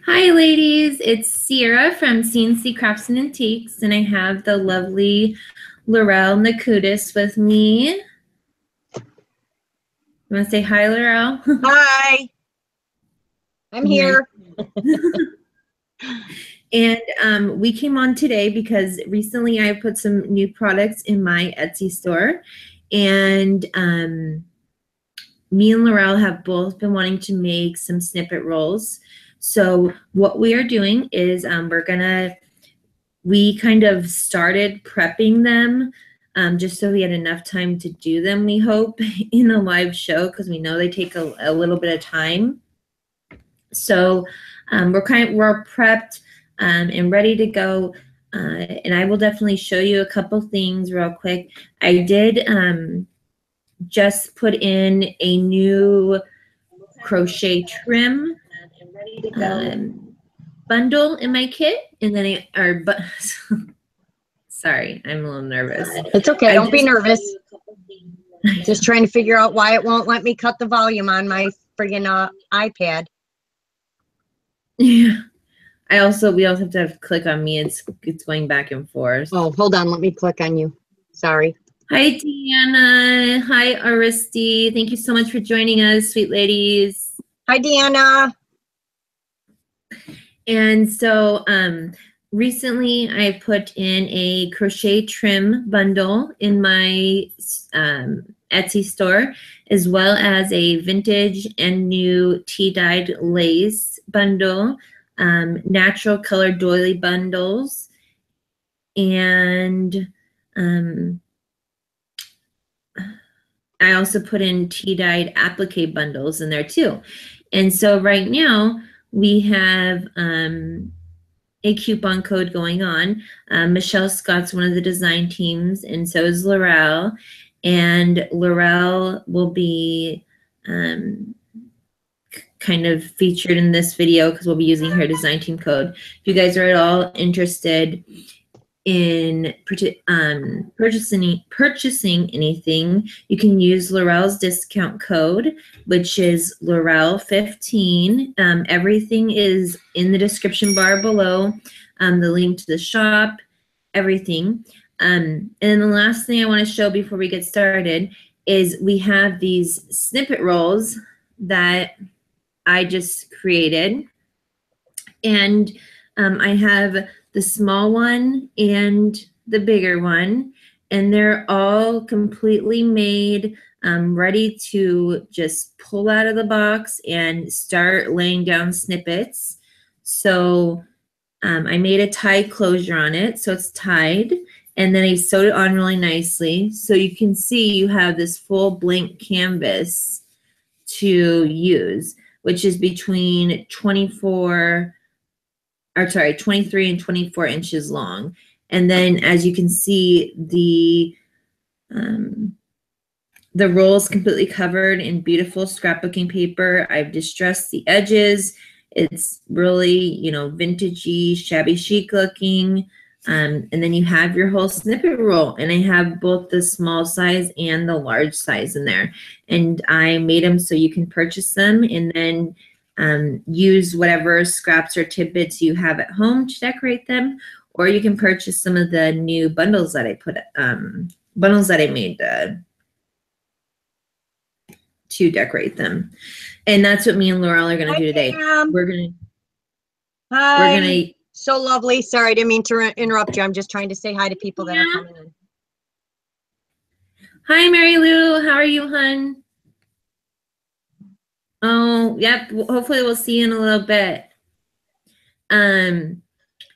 Hi ladies, it's Sierra from CanCCraftsNAntiques, and I have the lovely Lorelle Nakudis with me. You want to say hi, Lorelle? Hi, I'm here. And we came on today because recently I put some new products in my Etsy store, and me and Lorelle have both been wanting to make some snippet rolls. So what we are doing is we kind of started prepping them just so we had enough time to do them, we hope, in a live show, because we know they take a little bit of time. So we're prepped and ready to go. And I will definitely show you a couple things real quick. I did just put in a new crochet trim bundle in my kit, and then sorry, I'm a little nervous. It's okay, don't be nervous. Just trying to figure out why it won't let me cut the volume on my friggin' iPad. Yeah. We also have to click on me. It's going back and forth. Oh, hold on, let me click on you. Sorry. Hi, Deanna. Hi, Aristi. Thank you so much for joining us, sweet ladies. Hi, Deanna. And so recently I put in a crochet trim bundle in my Etsy store, as well as a vintage and new tea-dyed lace bundle, natural color doily bundles, and I also put in tea-dyed applique bundles in there too. And so right now we have a coupon code going on. Michelle Scott's one of the design teams, and so is Lorelle. And Lorelle will be kind of featured in this video because we'll be using her design team code. If you guys are at all interested in purchasing anything, you can use Lorelle's discount code, which is Lorelle15. Everything is in the description bar below, the link to the shop, everything. And then the last thing I want to show before we get started is we have these snippet rolls that I just created, and I have the small one and the bigger one, and they're all completely made, ready to just pull out of the box and start laying down snippets. So I made a tied closure on it, so it's tied, and then I sewed it on really nicely. So you can see you have this full blank canvas to use, which is between 23 and 24 inches long. And then as you can see, the roll is completely covered in beautiful scrapbooking paper. I've distressed the edges. It's really, you know, vintagey, shabby chic looking. And then you have your whole snippet roll, and I have both the small size and the large size in there. And I made them so you can purchase them and then use whatever scraps or tidbits you have at home to decorate them, or you can purchase some of the new bundles that I made to decorate them. And that's what me and Lorelle are going to do today. We're going to so lovely. Sorry, I didn't mean to interrupt you. I'm just trying to say hi to people that are coming in. Hi, Mary Lou. How are you, hun? Oh, yep. Hopefully we'll see you in a little bit.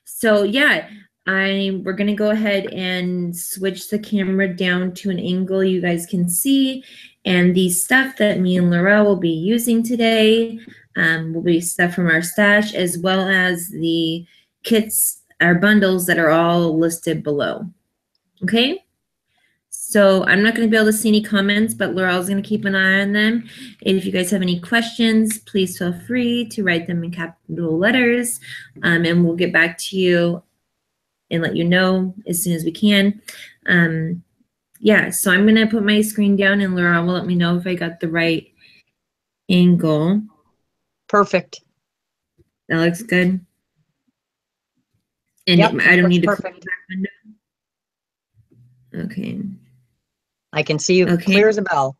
So yeah, we're going to go ahead and switch the camera down to an angle you guys can see. And the stuff that me and Lorelle will be using today will be stuff from our stash, as well as the kits, our bundles that are all listed below. Okay? So I'm not going to be able to see any comments, but Lorelle's going to keep an eye on them. If you guys have any questions, please feel free to write them in capital letters, and we'll get back to you and let you know as soon as we can. Yeah, so I'm going to put my screen down, and Lorelle will let me know if I got the right angle. Perfect. That looks good. And yep, I don't need to perfect. Okay. I can see you clear as a bell.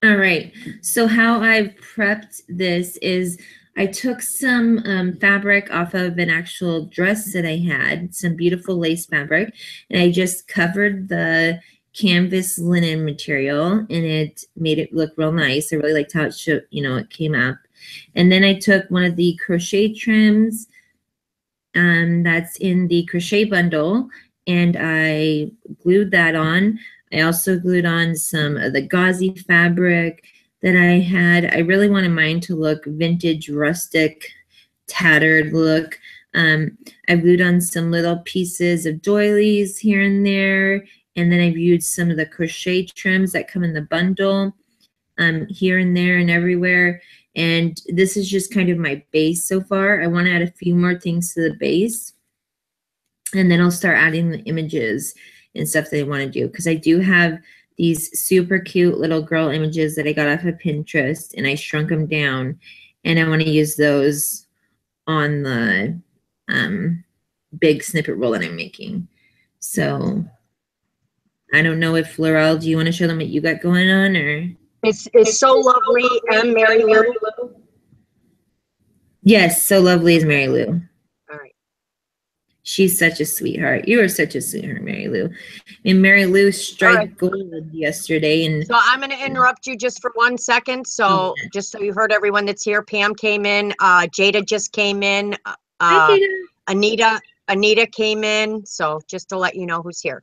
All right. So how I've prepped this is I took some fabric off of an actual dress that I had, some beautiful lace fabric, and I just covered the canvas linen material, and it made it look real nice. I really liked how it showed, you know, it came up. And then I took one of the crochet trims that's in the crochet bundle, and I glued that on. I also glued on some of the gauzy fabric that I had. I really wanted mine to look vintage, rustic, tattered look. I glued on some little pieces of doilies here and there, and then I've used some of the crochet trims that come in the bundle here and there and everywhere. And this is just kind of my base so far. I want to add a few more things to the base, and then I'll start adding the images and stuff that I want to do, because I do have these super cute little girl images that I got off of Pinterest, and I shrunk them down, and I want to use those on the big snippet roll that I'm making. So I don't know if Lorelle, do you want to show them what you got going on, or? It's so lovely, and Mary Lou. Yes, so lovely is Mary Lou. All right. She's such a sweetheart. You are such a sweetheart, Mary Lou. And Mary Lou struck gold yesterday. And so I'm going to interrupt you just for 1 second. So just so you heard everyone that's here, Pam came in. Jada just came in. Hi, Jada. Anita came in. So just to let you know who's here.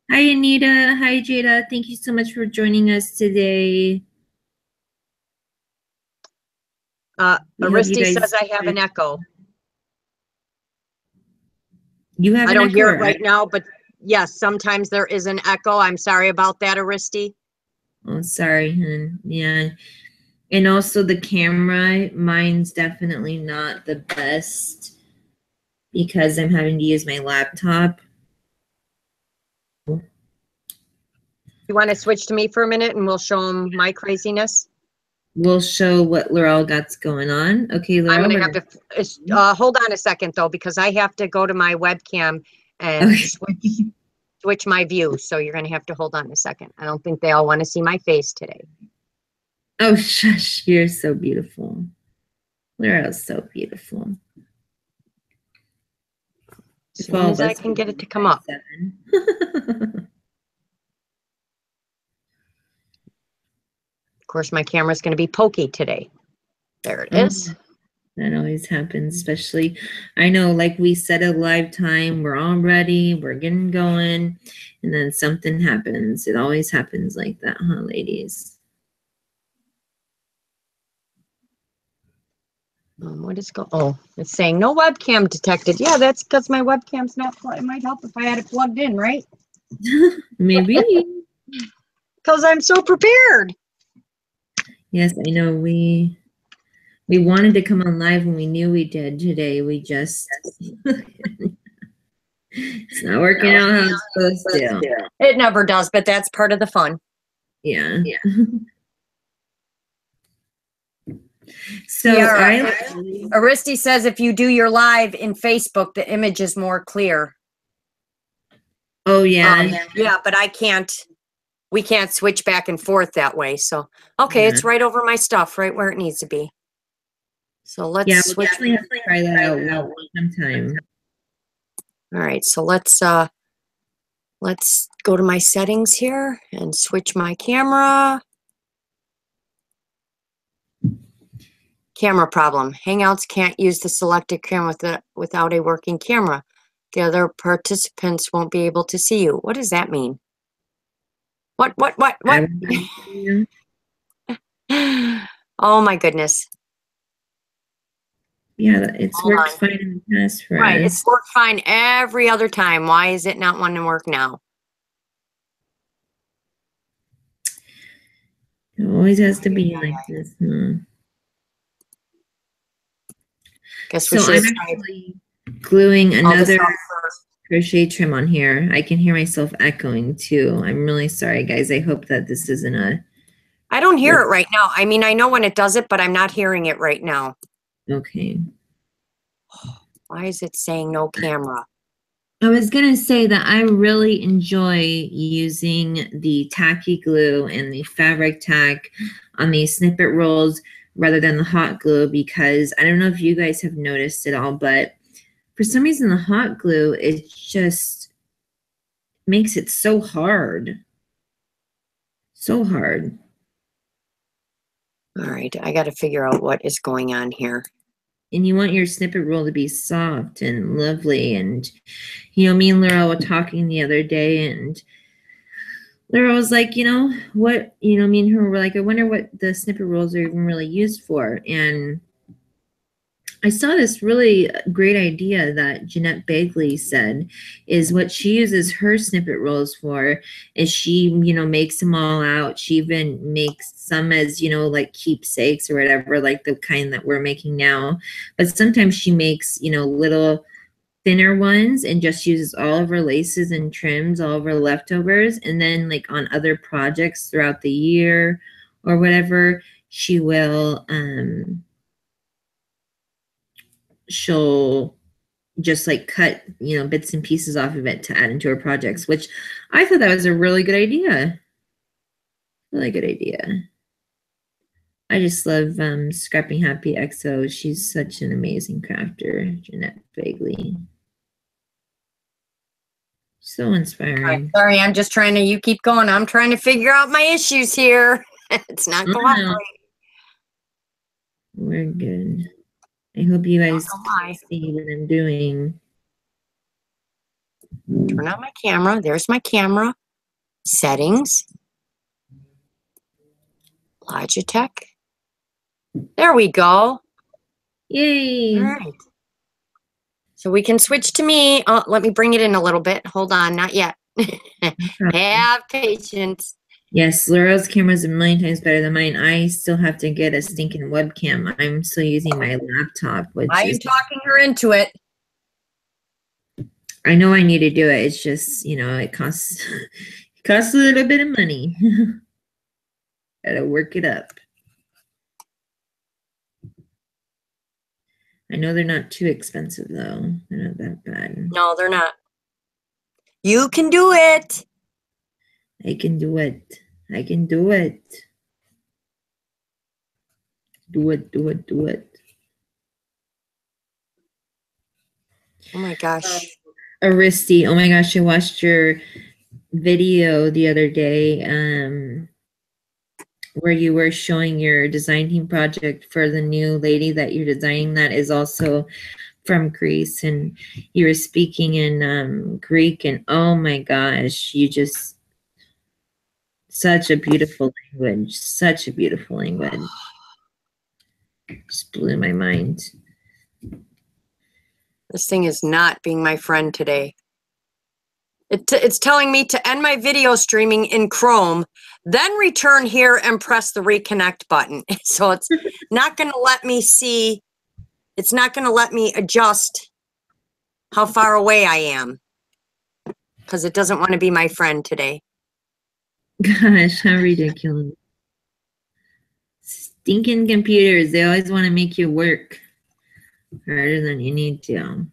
Hi, Anita. Hi, Jada. Thank you so much for joining us today. Aristi says I have an echo. You have I don't hear it right now, but yes, sometimes there is an echo. I'm sorry about that, Aristi. Oh, sorry, hon. Yeah. And also the camera, mine's definitely not the best because I'm having to use my laptop. You want to switch to me for a minute and we'll show them my craziness? We'll show what Lorelle got's going on. Okay, Lorelle. I'm going to have to hold on a second, though, because I have to go to my webcam and switch my view. So you're going to have to hold on a second. I don't think they all want to see my face today. Oh, shush. You're so beautiful. Lorelle's so beautiful. As soon as I can get it to come up. Of course, my camera's going to be pokey today. There it is. That always happens, especially, I know, like we set a live time, we're all ready, we're getting going, and then something happens. It always happens like that, huh, ladies? What is going? Oh, it's saying no webcam detected. Yeah, that's because my webcam's not. It might help if I had it plugged in, right? Maybe. Because I'm so prepared. Yes, I know. We wanted to come on live when we knew we did today. We just it's not working out how it's supposed to. It never does, but that's part of the fun. Yeah. So Aristi says if you do your live in Facebook, the image is more clear. Oh yeah. Yeah, but I can't. We can't switch back and forth that way. So okay, it's right over my stuff, right where it needs to be. So let's switch. Definitely have to try that out sometime. All right, so let's go to my settings here and switch my camera. Camera problem. Hangouts can't use the selected camera without a working camera. The other participants won't be able to see you. What does that mean? What? Oh my goodness. Yeah, it's worked fine in the past for us. Right, it's worked fine every other time. Why is it not wanting to work now? It always has to be like this, huh? Guess we so I'm actually gluing another crochet trim on here. I can hear myself echoing too. I'm really sorry, guys. I hope that this isn't a... I don't hear it right now. I mean, I know when it does it, but I'm not hearing it right now. Okay. Why is it saying no camera? I was going to say that I really enjoy using the tacky glue and the fabric tack on these snippet rolls rather than the hot glue, because I don't know if you guys have noticed it all, but for some reason the hot glue, it just makes it so hard. So hard. All right, I got to figure out what is going on here. And you want your snippet roll to be soft and lovely. And, you know, me and Lorelle were talking the other day, and Lorelle was like, you know, what, you know, me and her were like, I wonder what the snippet rolls are even really used for. And I saw this really great idea that Jeanette Bagley said is what she uses her snippet rolls for is she, you know, makes them all out. She even makes some as, you know, like keepsakes or whatever, like the kind that we're making now. But sometimes she makes, you know, little thinner ones and just uses all of her laces and trims, all of her leftovers. And then like on other projects throughout the year or whatever, she will, she'll just like cut, you know, bits and pieces off of it to add into her projects, which I thought that was a really good idea. Really good idea. I just love Scrapping Happy XO. She's such an amazing crafter, Jeanette Bagley. So inspiring. Sorry, I'm just trying to, you keep going. I'm trying to figure out my issues here. It's not cooperating. We're good. I hope you guys see what I'm doing. Turn on my camera. There's my camera. Settings. Logitech. There we go. Yay. All right. So we can switch to me. Oh, let me bring it in a little bit. Hold on. Not yet. Have patience. Yes, Lorelle's camera is a million times better than mine. I still have to get a stinking webcam. I'm still using my laptop, which Why are you talking her into it? I know I need to do it. It's just, you know, it costs a little bit of money. Gotta work it up. I know they're not too expensive though. They're not that bad. No, they're not. You can do it. I can do it. I can do it. Do it, do it, do it. Oh my gosh. Aristi, oh my gosh, I watched your video the other day where you were showing your design team project for the new lady that you're designing that is also from Greece, and you were speaking in Greek, and oh my gosh, you just such a beautiful language, such a beautiful language. Just blew my mind. This thing is not being my friend today. It's telling me to end my video streaming in Chrome, then return here and press the reconnect button. So it's not going to let me see. It's not going to let me adjust how far away I am because it doesn't want to be my friend today. Gosh, how ridiculous. Stinking computers. They always want to make you work harder than you need to.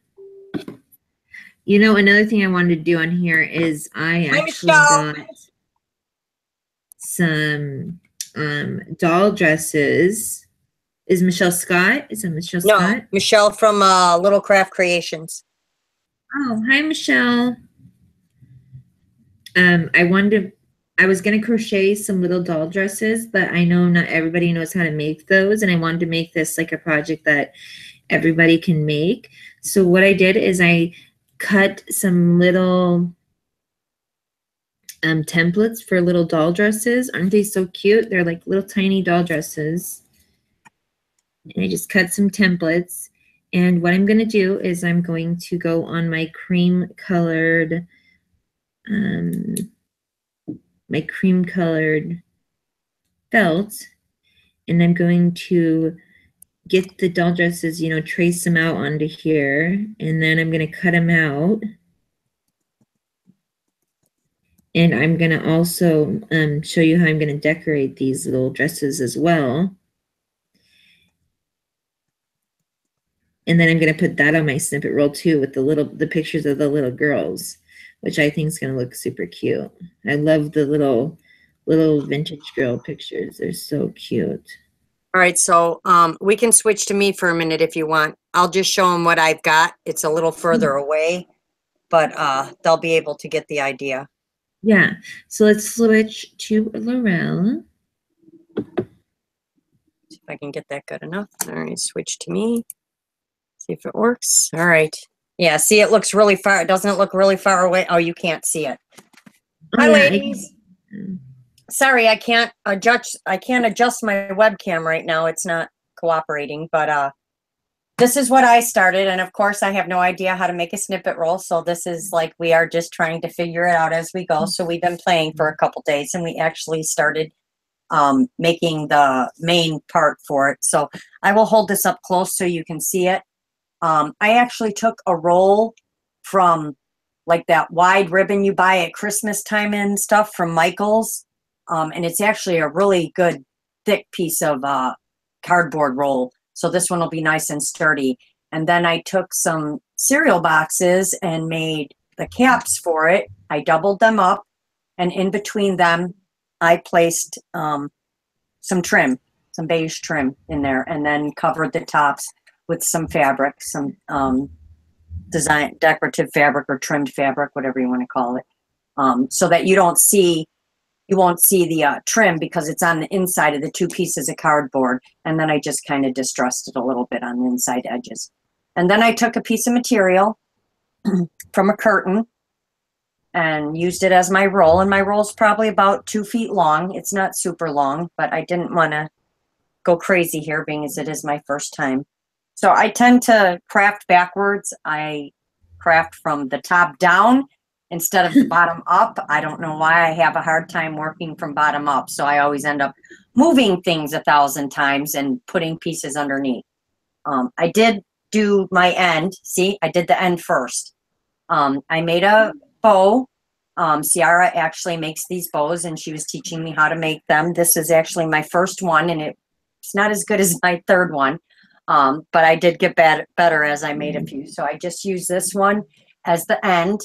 You know, another thing I wanted to do on here is I actually got some doll dresses. Is Michelle Scott? Is it Michelle Scott? No, Michelle from Little Craft Creations. Oh, hi, Michelle. I was going to crochet some little doll dresses, but I know not everybody knows how to make those. And I wanted to make this like a project that everybody can make. So what I did is I cut some little templates for little doll dresses. Aren't they so cute? They're like little tiny doll dresses. And I just cut some templates. And what I'm going to do is I'm going to go on my cream colored felt, and I'm going to get the doll dresses, you know, trace them out onto here, and then I'm going to cut them out. And I'm going to also show you how I'm going to decorate these little dresses as well. And then I'm going to put that on my snippet roll too with the pictures of the little girls, which I think is going to look super cute. I love the little vintage girl pictures. They're so cute. All right, so we can switch to me for a minute if you want. I'll just show them what I've got. It's a little further away, but they'll be able to get the idea. Yeah, so let's switch to Lorelle. See if I can get that good enough. All right, switch to me. See if it works. All right. Yeah, see, it looks really far. Doesn't it look really far away? Oh, you can't see it. Oh, Hi, yeah, ladies. Sorry, I can't adjust my webcam right now. It's not cooperating, but this is what I started, and of course I have no idea how to make a snippet roll, so this is like we are just trying to figure it out as we go. So we've been playing for a couple days, and we actually started making the main part for it. So I will hold this up close so you can see it. I actually took a roll from like that wide ribbon you buy at Christmas time and stuff from Michael's. And it's actually a really good thick piece of cardboard roll. So this one will be nice and sturdy. And then I took some cereal boxes and made the caps for it. I doubled them up, and in between them, I placed some trim, some beige trim in there, and then covered the tops with some fabric, some decorative fabric or trimmed fabric, whatever you want to call it, so that you won't see the trim because it's on the inside of the two pieces of cardboard. And then I just kind of distressed it a little bit on the inside edges. And then I took a piece of material from a curtain and used it as my roll. And my roll's probably about 2 feet long. It's not super long, but I didn't want to go crazy here being as it is my first time. So I tend to craft backwards. I craft from the top down instead of the bottom up. I don't know why I have a hard time working from bottom up. So I always end up moving things 1,000 times and putting pieces underneath. I did do my end. See, I did the end first. I made a bow. Ciara actually makes these bows, and she was teaching me how to make them. This is actually my first one, and it's not as good as my third one. But I did get better as I made a few. So I just used this one as the end.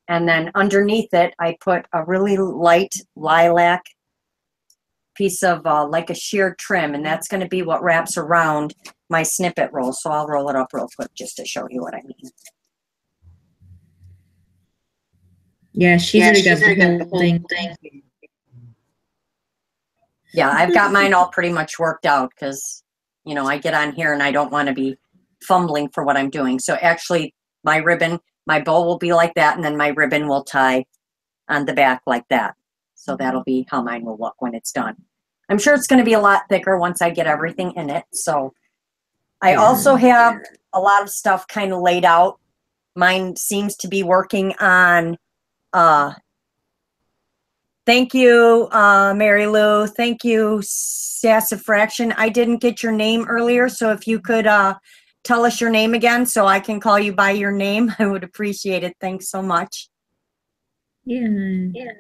And then underneath it, I put a really light lilac piece of like a sheer trim. And that's going to be what wraps around my snippet roll. So I'll roll it up real quick just to show you what I mean. Yeah, she's already got the whole thing. Yeah, I've got mine all pretty much worked out because, you know, I get on here and I don't want to be fumbling for what I'm doing. So actually my ribbon, my bow will be like that, and then my ribbon will tie on the back like that. So that'll be how mine will look when it's done. I'm sure it's going to be a lot thicker once I get everything in it. So I also have a lot of stuff kind of laid out. Mine seems to be working on, thank you, Mary Lou. Thank you, Sassafraction. I didn't get your name earlier, so if you could tell us your name again so I can call you by your name, I would appreciate it. Thanks so much. Yeah.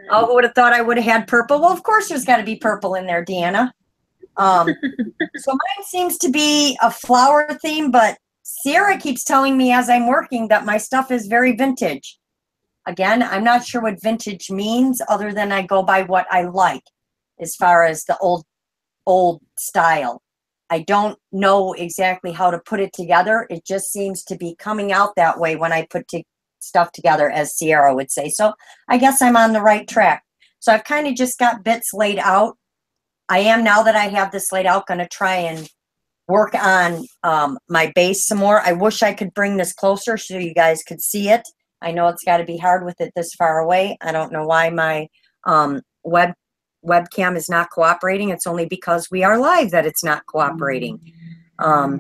Oh, who would have thought I would have had purple? Well, of course there's got to be purple in there, Deanna. So mine seems to be a flower theme, but Sierra keeps telling me as I'm working that my stuff is very vintage. Again, I'm not sure what vintage means other than I go by what I like as far as the old style. I don't know exactly how to put it together. It just seems to be coming out that way when I put stuff together, as Sierra would say. So I guess I'm on the right track. So I've kind of just got bits laid out. I am, now that I have this laid out, going to try and work on my base some more. I wish I could bring this closer so you guys could see it. I know it's got to be hard with it this far away. I don't know why my webcam is not cooperating. It's only because we are live that it's not cooperating. Yeah,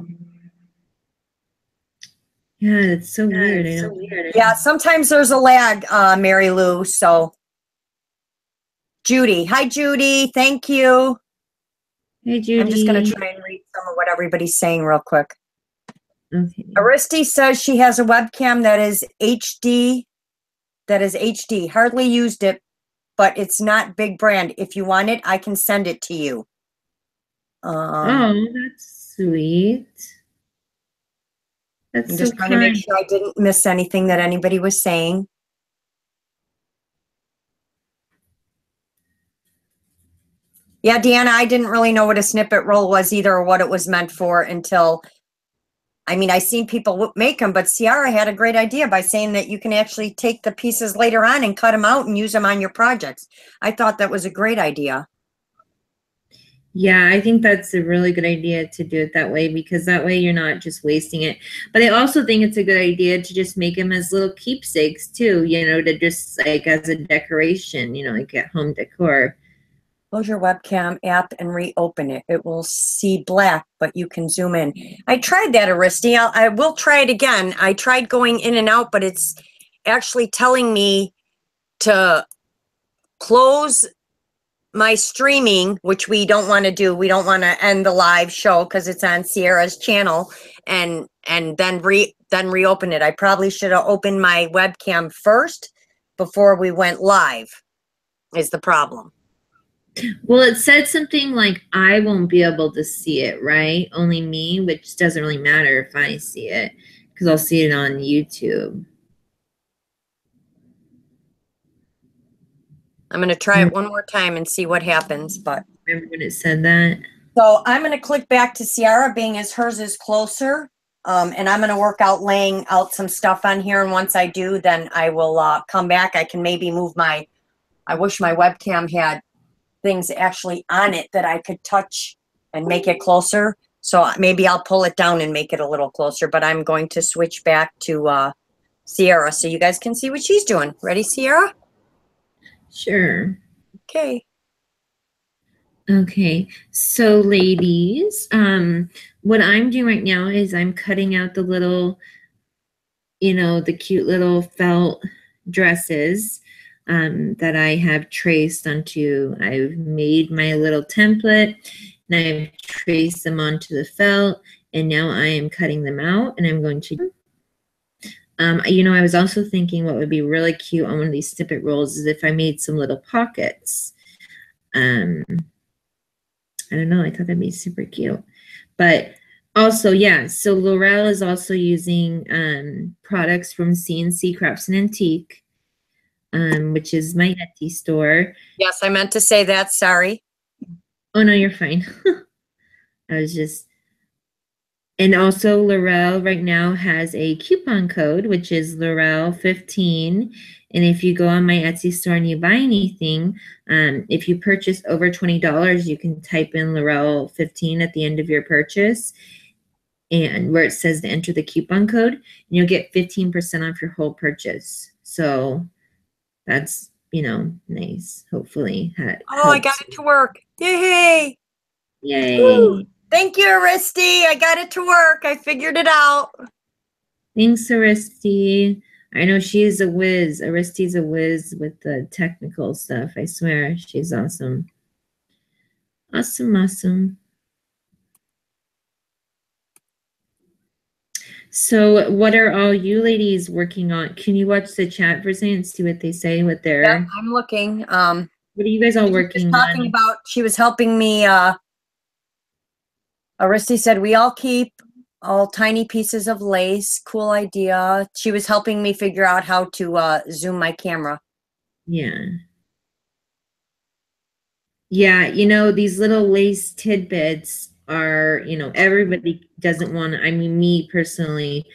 it's so weird. Yeah, sometimes there's a lag, Mary Lou. So Judy. Hi, Judy. Thank you. Hey, Judy. I'm just going to try and read some of what everybody's saying real quick. Okay. Aristi says she has a webcam that is HD. Hardly used it, but it's not big brand. If you want it, I can send it to you. Oh, that's sweet. That's I'm so just trying to make kind. sure I didn't miss anything that anybody was saying. Yeah, Deanna, I didn't really know what a snippet roll was either or what it was meant for until, I mean, I seen people make them, but Ciara had a great idea by saying that you can actually take the pieces later on and cut them out and use them on your projects. I thought that was a great idea. Yeah, I think that's a really good idea to do it that way, because that way you're not just wasting it. But I also think it's a good idea to just make them as little keepsakes too, you know, to just like as a decoration, you know, like at home decor. Close your webcam app and reopen it. It will see black, but you can zoom in. I tried that, Aristi. I will try it again. I tried going in and out, but it's actually telling me to close my streaming, which we don't want to do. We don't want to end the live show because it's on Sierra's channel, and then reopen it. I probably should have opened my webcam first before we went live, is the problem. Well, it said something like, I won't be able to see it, right? Only me, which doesn't really matter if I see it, because I'll see it on YouTube. I'm going to try it one more time and see what happens, but. Remember when it said that? So I'm going to click back to Ciara, being as hers is closer. And I'm going to work out laying out some stuff on here. And once I do, then I will come back. I can maybe move I wish my webcam had things actually on it that I could touch and make it closer. So maybe I'll pull it down and make it a little closer, but I'm going to switch back to Ciara so you guys can see what she's doing. Ready, Ciara? Sure. Okay. Okay, so ladies, what I'm doing right now is I'm cutting out the little, you know, the cute little felt dresses that I have traced onto. I've made my little template and I've traced them onto the felt, and now I am cutting them out and I'm going to you know, I was also thinking what would be really cute on one of these snippet rolls is if I made some little pockets. I don't know, I thought that'd be super cute. But also, yeah, so Lorelle is also using products from CanCCraftsNAntique, which is my Etsy store. Yes, I meant to say that. Sorry. Oh, no, you're fine. I was just... And also, Lorelle right now has a coupon code, which is Lorelle15. And if you go on my Etsy store and you buy anything, if you purchase over $20, you can type in Lorelle15 at the end of your purchase, and where it says to enter the coupon code, and you'll get 15% off your whole purchase. So that's, you know, nice. Hopefully that helps. I got it to work. Yay! Yay! Woo! Thank you, Aristi. I got it to work. I figured it out. Thanks, Aristi. I know she is a whiz. Aristi's a whiz with the technical stuff. I swear, she's awesome. Awesome, awesome. So what are all you ladies working on? Can you watch the chat for a second and see what they say, what they're... Yeah, I'm looking. What are you guys all working on? She was helping me. Aristi said, we all keep all tiny pieces of lace. Cool idea. She was helping me figure out how to zoom my camera. Yeah. Yeah, you know, these little lace tidbits are, you know, everybody doesn't want to, I mean, me personally,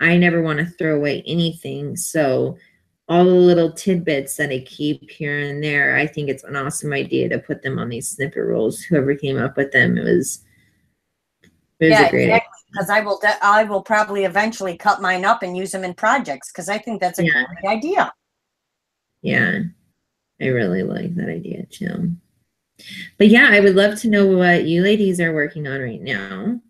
I never want to throw away anything. So all the little tidbits that I keep here and there, I think it's an awesome idea to put them on these snippet rolls. Whoever came up with them, it was a great idea. Because I will probably eventually cut mine up and use them in projects, because I think that's a great idea. Yeah, I really like that idea too. But yeah, I would love to know what you ladies are working on right now.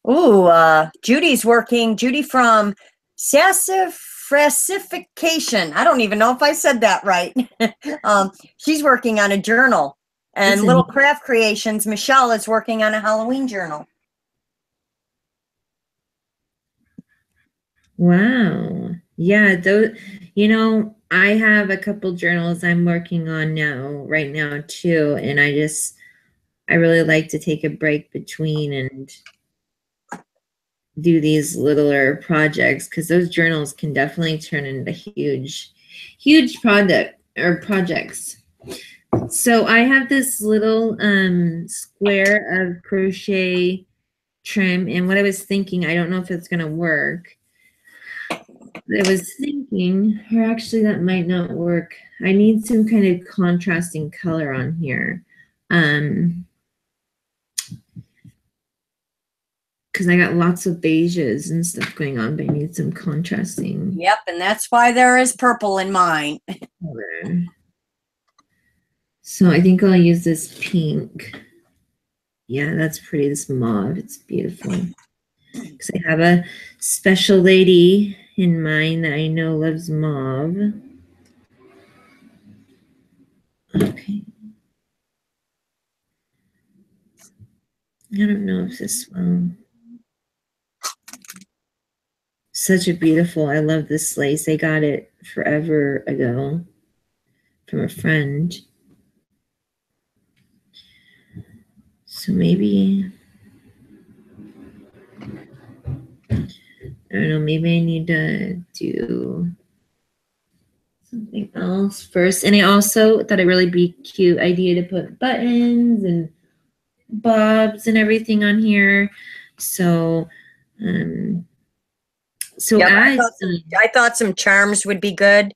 Ooh, Judy's working. Judy from Sassafrasification. I don't even know if I said that right. She's working on a journal. And Little Craft Creations, Michelle is working on a Halloween journal. Wow. Yeah, those, you know, I have a couple journals I'm working on right now too, and I really like to take a break between and do these littler projects because those journals can definitely turn into huge projects. So I have this little square of crochet trim, and what I was thinking, I don't know if it's gonna work. I was thinking, or actually that might not work. I need some kind of contrasting color on here. Because I got lots of beiges and stuff going on, but I need some contrasting. Yep, and that's why there is purple in mine. Color. So I think I'll use this pink. Yeah, that's pretty. This mauve, it's beautiful. Because I have a special lady in mind that I know loves mauve. Okay. I don't know if this one. Such a beautiful, I love this lace. I got it forever ago from a friend. So maybe, I don't know, maybe I need to do something else first. And I also thought it really be a cute idea to put buttons and bobs and everything on here. So, Yep, I thought some charms would be good.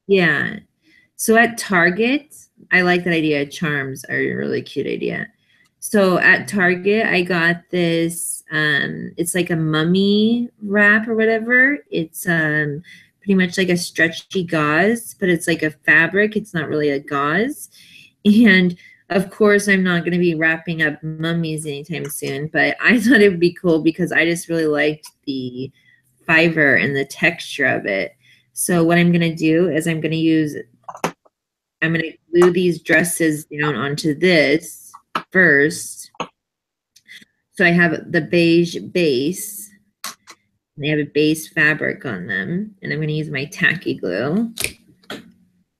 Yeah. So at Target, I like that idea. Charms are a really cute idea. So at Target, I got this, it's like a mummy wrap or whatever. It's pretty much like a stretchy gauze, but it's like a fabric. It's not really a gauze. And of course, I'm not going to be wrapping up mummies anytime soon, but I thought it would be cool because I just really liked the fiber and the texture of it. So what I'm going to do is I'm going to glue these dresses down onto this first. So I have the beige base. They have a base fabric on them. And I'm going to use my tacky glue.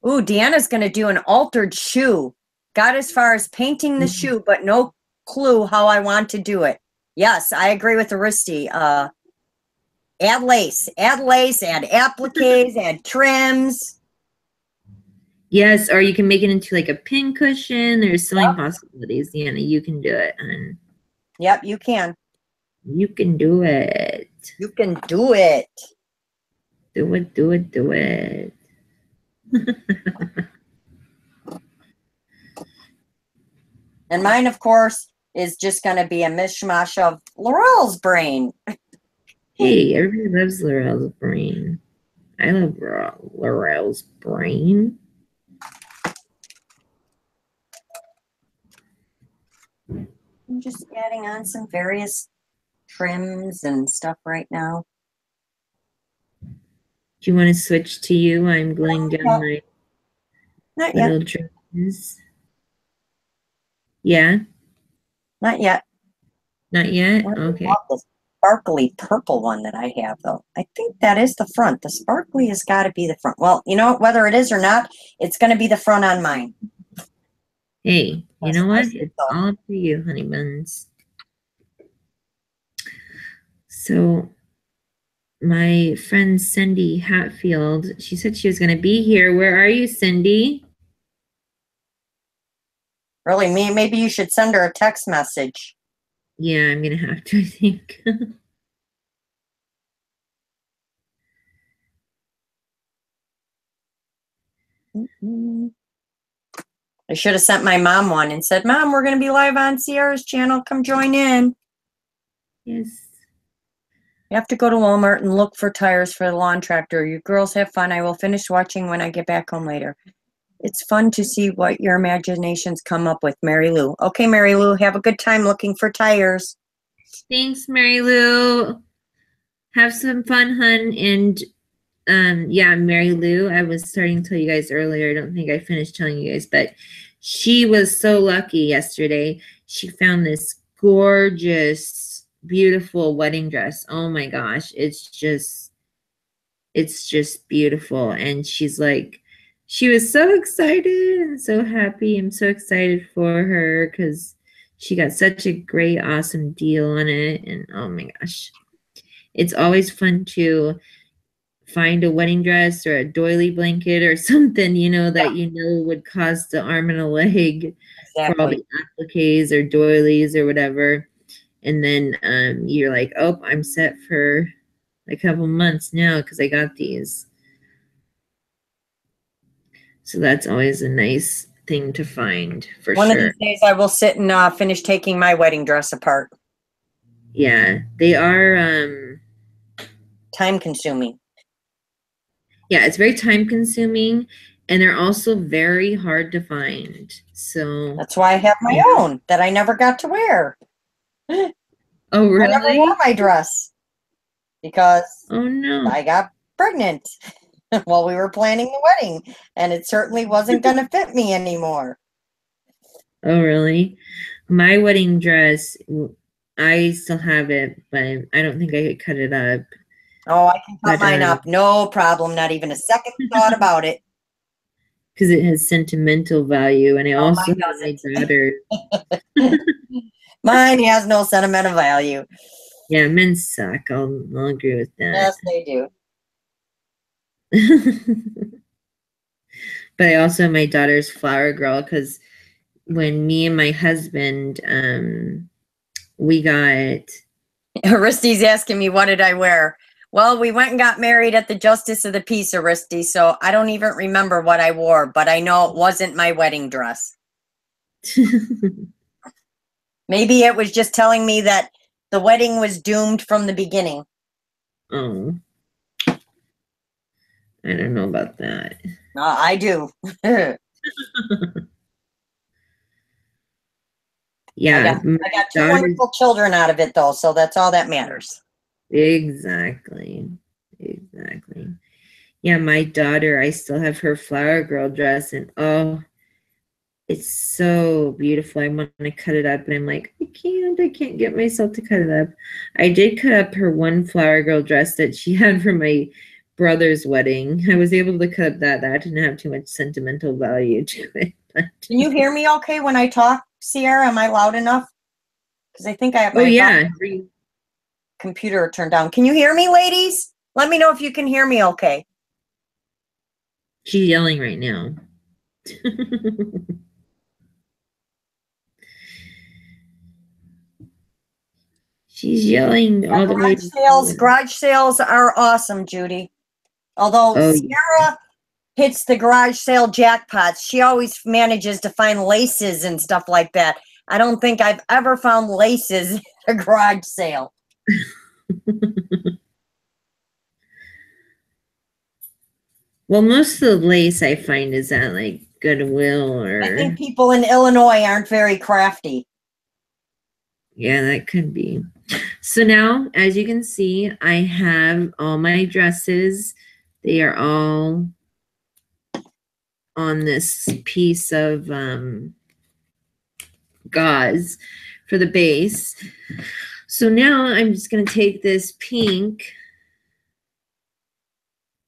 Ooh, Deanna's going to do an altered shoe. Got as far as painting the shoe, but no clue how I want to do it. Yes, I agree with Aristi. Add lace, add appliques, add trims. Yes, or you can make it into like a pin cushion. There's so many possibilities, Deanna. You can do it. Yep, you can. You can do it. You can do it. Do it, do it, do it. And mine, of course, is just going to be a mishmash of Lorelle's brain. Hey, everybody loves Lorelle's brain. I love Lorelle's brain. I'm just adding on some various trims and stuff right now. Do you want to switch to you? I'm gluing down my little trims. Yeah? Not yet. Not yet? Okay. The sparkly purple one that I have, though. I think that is the front. The sparkly has got to be the front. Well, you know, whether it is or not, it's going to be the front on mine. Hey, you know what? It's all up to you, honey buns. So my friend Cindy Hatfield, she said she was going to be here. Where are you, Cindy? Really, maybe you should send her a text message. Yeah, I'm going to have to, I think. I should have sent my mom one and said, Mom, we're going to be live on Sierra's channel. Come join in. Yes. You have to go to Walmart and look for tires for the lawn tractor. You girls have fun. I will finish watching when I get back home later. It's fun to see what your imaginations come up with, Mary Lou. Okay, Mary Lou, have a good time looking for tires. Thanks, Mary Lou. Have some fun, hun. And yeah, Mary Lou, I was starting to tell you guys earlier. I don't think I finished telling you guys, but she was so lucky yesterday. She found this gorgeous, beautiful wedding dress. Oh my gosh. It's just It's just beautiful. And she's like, she was so excited and so happy. I'm so excited for her because she got such a great, awesome deal on it. And oh my gosh, it's always fun to find a wedding dress or a doily blanket or something, you know, that you know would cost an arm and a leg for all the appliques or doilies or whatever. And then you're like, oh, I'm set for a couple months now because I got these. So that's always a nice thing to find for One sure. of these days I will sit and finish taking my wedding dress apart. Yeah, they are time consuming. Yeah, it's very time consuming and they're also very hard to find. So that's why I have my own that I never got to wear. Oh, really? I never wore my dress because oh no, I got pregnant while we were planning the wedding, and it certainly wasn't going to fit me anymore. Oh, really? My wedding dress, I still have it, but I don't think I could cut it up. Oh, I can cut mine up. No problem. Not even a second thought about it. Because it has sentimental value, and I also have my daughter. Mine has no sentimental value. Yeah, men suck. I'll agree with that. Yes, they do. But I also have my daughter's flower girl because when me and my husband, we got. Aristi's asking me, what did I wear? Well, we went and got married at the Justice of the Peace, Aristi, so I don't even remember what I wore, but I know it wasn't my wedding dress. Maybe it was just telling me that the wedding was doomed from the beginning. Oh. I don't know about that. I do. Yeah. I got two wonderful children out of it, though, so that's all that matters. Exactly. Yeah, my daughter, I still have her flower girl dress, and oh, it's so beautiful. I want to cut it up, and I'm like, I can't get myself to cut it up. I did cut up her one flower girl dress that she had for my brother's wedding. I was able to cut up that. That didn't have too much sentimental value to it. Can you hear me okay when I talk, Sierra? Am I loud enough? Because I think I have my computer turned down. Can you hear me, ladies? Let me know if you can hear me okay. She's yelling right now. She's yelling all the way. Garage sales are awesome, Judy. Although Sierra hits the garage sale jackpots, she always manages to find laces and stuff like that. I don't think I've ever found laces at a garage sale. Well, most of the lace I find is at like Goodwill or. I think people in Illinois aren't very crafty. Yeah, that could be. So now, as you can see, I have all my dresses. They are all on this piece of gauze for the base. So now I'm just going to take this pink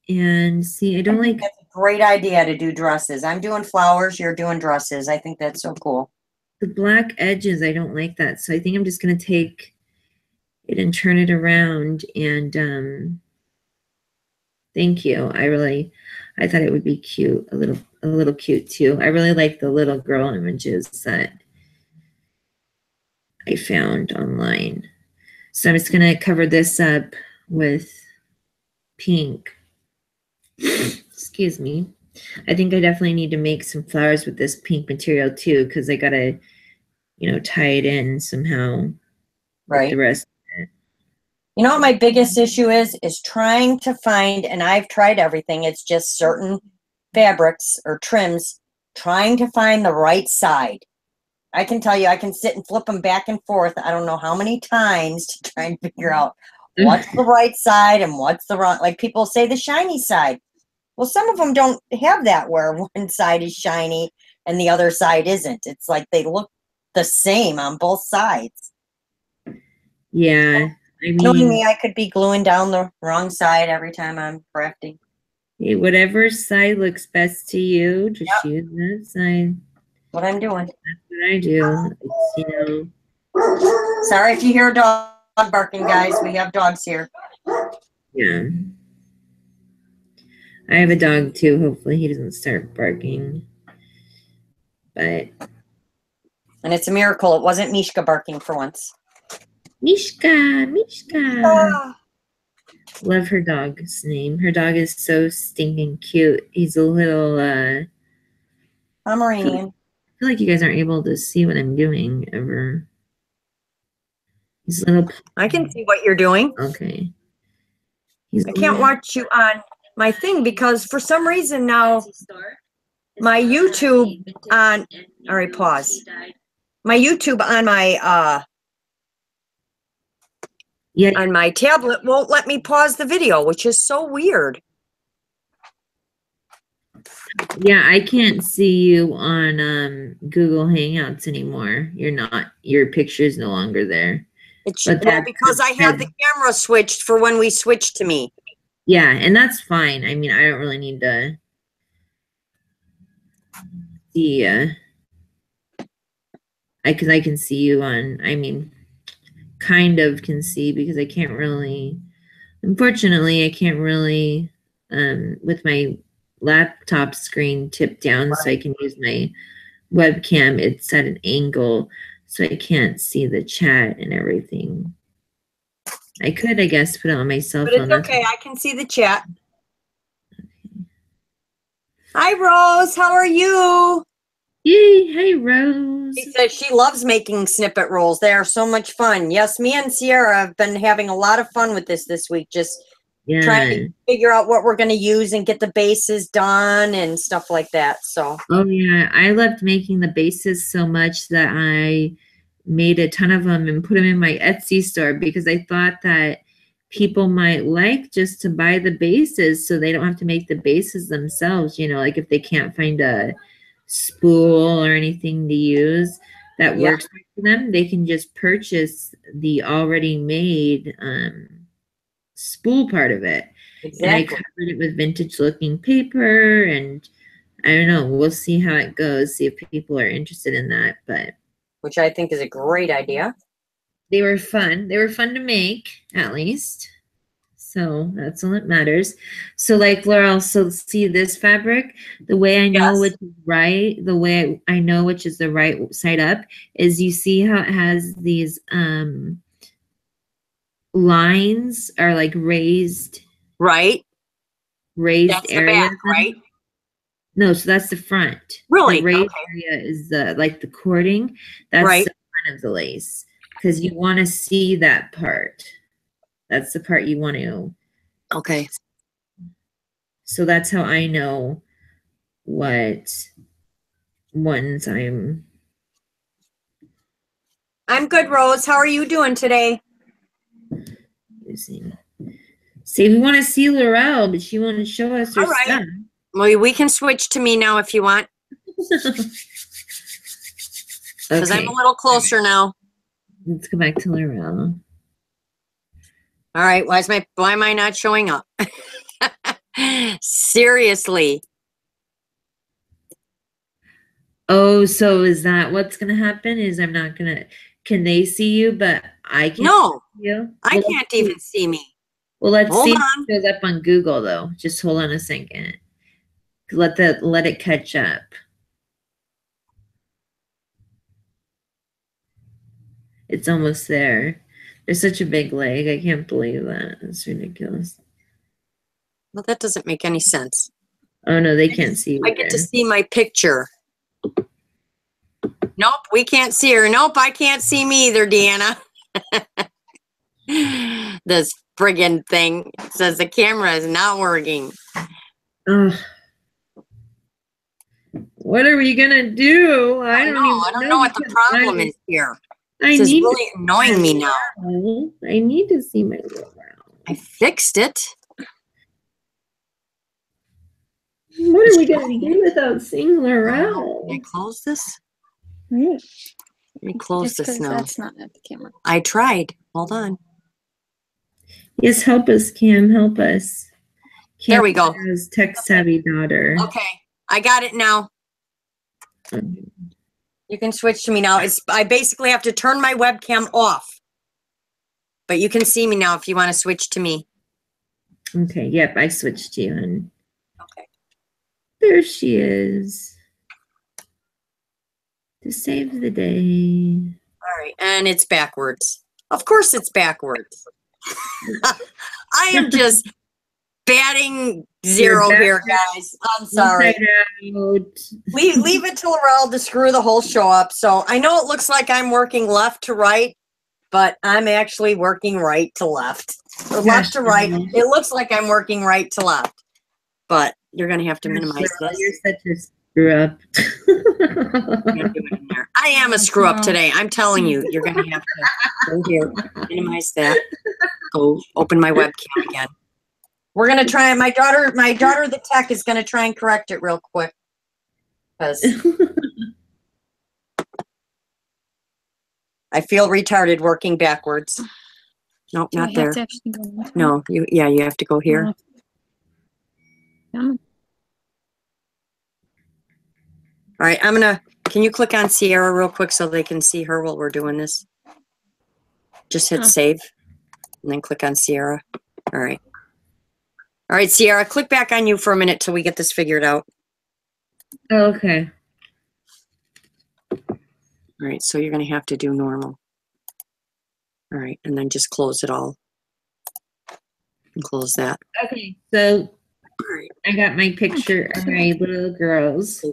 and see, I don't like. That's a great idea to do dresses. I'm doing flowers, you're doing dresses. I think that's so cool. The black edges, I don't like that. So I think I'm just going to take it and turn it around. And thank you. I thought it would be cute, a little cute too. I really like the little girl images that I found online. So I'm just going to cover this up with pink. Excuse me. I think I definitely need to make some flowers with this pink material too, because I got to, tie it in somehow. Right. With the rest of it. You know what my biggest issue is trying to find, and I've tried everything, it's just certain fabrics or trims, trying to find the right side. I can tell you, I can sit and flip them back and forth. I don't know how many times to try and figure out what's the right side and what's the wrong. Like people say the shiny side. Well, some of them don't have that where one side is shiny and the other side isn't. It's like they look the same on both sides. Yeah, I Knowing mean, me, I could be gluing down the wrong side every time I'm crafting. hey, whatever side looks best to you, just use that side. What I'm doing. That's what I do. It's, you know. Sorry if you hear a dog barking, guys. We have dogs here. Yeah. I have a dog too. Hopefully he doesn't start barking. But. And it's a miracle. It wasn't Mishka barking for once. Mishka, Mishka. Love her dog's name. Her dog is so stinking cute. He's a little, Pomeranian. I feel like you guys aren't able to see what I'm doing ever. He's a little. I can see what you're doing. Okay. I can't watch you on my thing because for some reason now my YouTube on, all right, pause. My YouTube on my, on my tablet won't let me pause the video, which is so weird. Yeah, I can't see you on Google Hangouts anymore. Your picture's no longer there. It's well, because I have the camera switched for when we switch to me. Yeah, and that's fine. I mean, I don't really need to see because I can see you on, I mean, kind of can see because I can't really, unfortunately, I can't really with my laptop screen tipped down so I can use my webcam. It's at an angle so I can't see the chat and everything. I could, I guess, put it on my cell phone. But it's okay. I can see the chat. Okay. Hi, Rose. How are you? Yay. Hey, Rose. She says she loves making snippet rolls. They are so much fun. Yes, me and Sierra have been having a lot of fun with this week. Just trying to figure out what we're going to use and get the bases done and stuff like that. So. Oh, yeah. I loved making the bases so much that I made a ton of them and put them in my Etsy store because I thought that people might like just to buy the bases so they don't have to make the bases themselves. You know, like if they can't find a spool or anything to use that works for them, they can just purchase the already made spool part of it. Exactly. And I covered it with vintage looking paper, and I don't know, we'll see how it goes, see if people are interested in that, but which I think is a great idea. They were fun. They were fun to make, at least. So that's all that matters. So like Lorelle, so see this fabric, the way I know which is right, the way I know which is the right side up is you see how it has these lines are like raised. Right. Raised that's areas. The back, right? No, so that's the front. Really? The raised area is the like the cording. That's the front of the lace. Because you want to see that part. That's the part you want to. Okay. So that's how I know what ones I'm good, Rose. How are you doing today? using. See, we want to see Lorelle, but she wants to show us her stuff. Well, we can switch to me now if you want. Because I'm a little closer now. Let's go back to Lorelle. All right. Why am I not showing up? Seriously. Oh, so is that what's going to happen? Is I'm not going to, can they see you, but I can't see you? I can't even see me. Well, let's see if it shows up on Google, though. Just hold on a second. Let it catch up. It's almost there. There's such a big leg. I can't believe that. It's ridiculous. Well, that doesn't make any sense. Oh, no, they can't see you. I get to see my picture. Nope, we can't see her. Nope, I can't see me either, Deanna. This friggin' thing says the camera is not working. What are we gonna do? I don't know what the problem is here. This is really annoying me now. I need to see my Lorelle. I fixed it. What are we gonna do without seeing Lorelle? Can I close this? Let me close this now. That's not at the camera. I tried. Hold on. Yes, help us, Cam. Help us. There we go. Cam's tech-savvy daughter. Okay, I got it now. You can switch to me now. I basically have to turn my webcam off. But you can see me now if you want to switch to me. Okay, yep, I switched you and okay. There she is. To save the day. All right, and it's backwards. Of course it's backwards. I am just batting zero here, guys. I'm sorry. Leave it to Lorelle to screw the whole show up. So I know it looks like I'm working left to right, but I'm actually working right to left. Or left to right. It looks like I'm working right to left. But you're going to have to minimize this. You're such a screw up. I am a screw up today. I'm telling you. You're going to have to go here, minimize that. Go open my webcam again. We're going to try. My daughter, the tech, is going to try and correct it real quick. Because I feel retarded working backwards. Nope, not there. No, you have to go here. All right, can you click on Sierra real quick so they can see her while we're doing this? Just hit save and then click on Sierra. All right. All right, Sierra, click back on you for a minute till we get this figured out. Okay. All right, so you're going to have to do normal. All right, and then just close it all. And close that. Okay, so I got my picture of my little girls'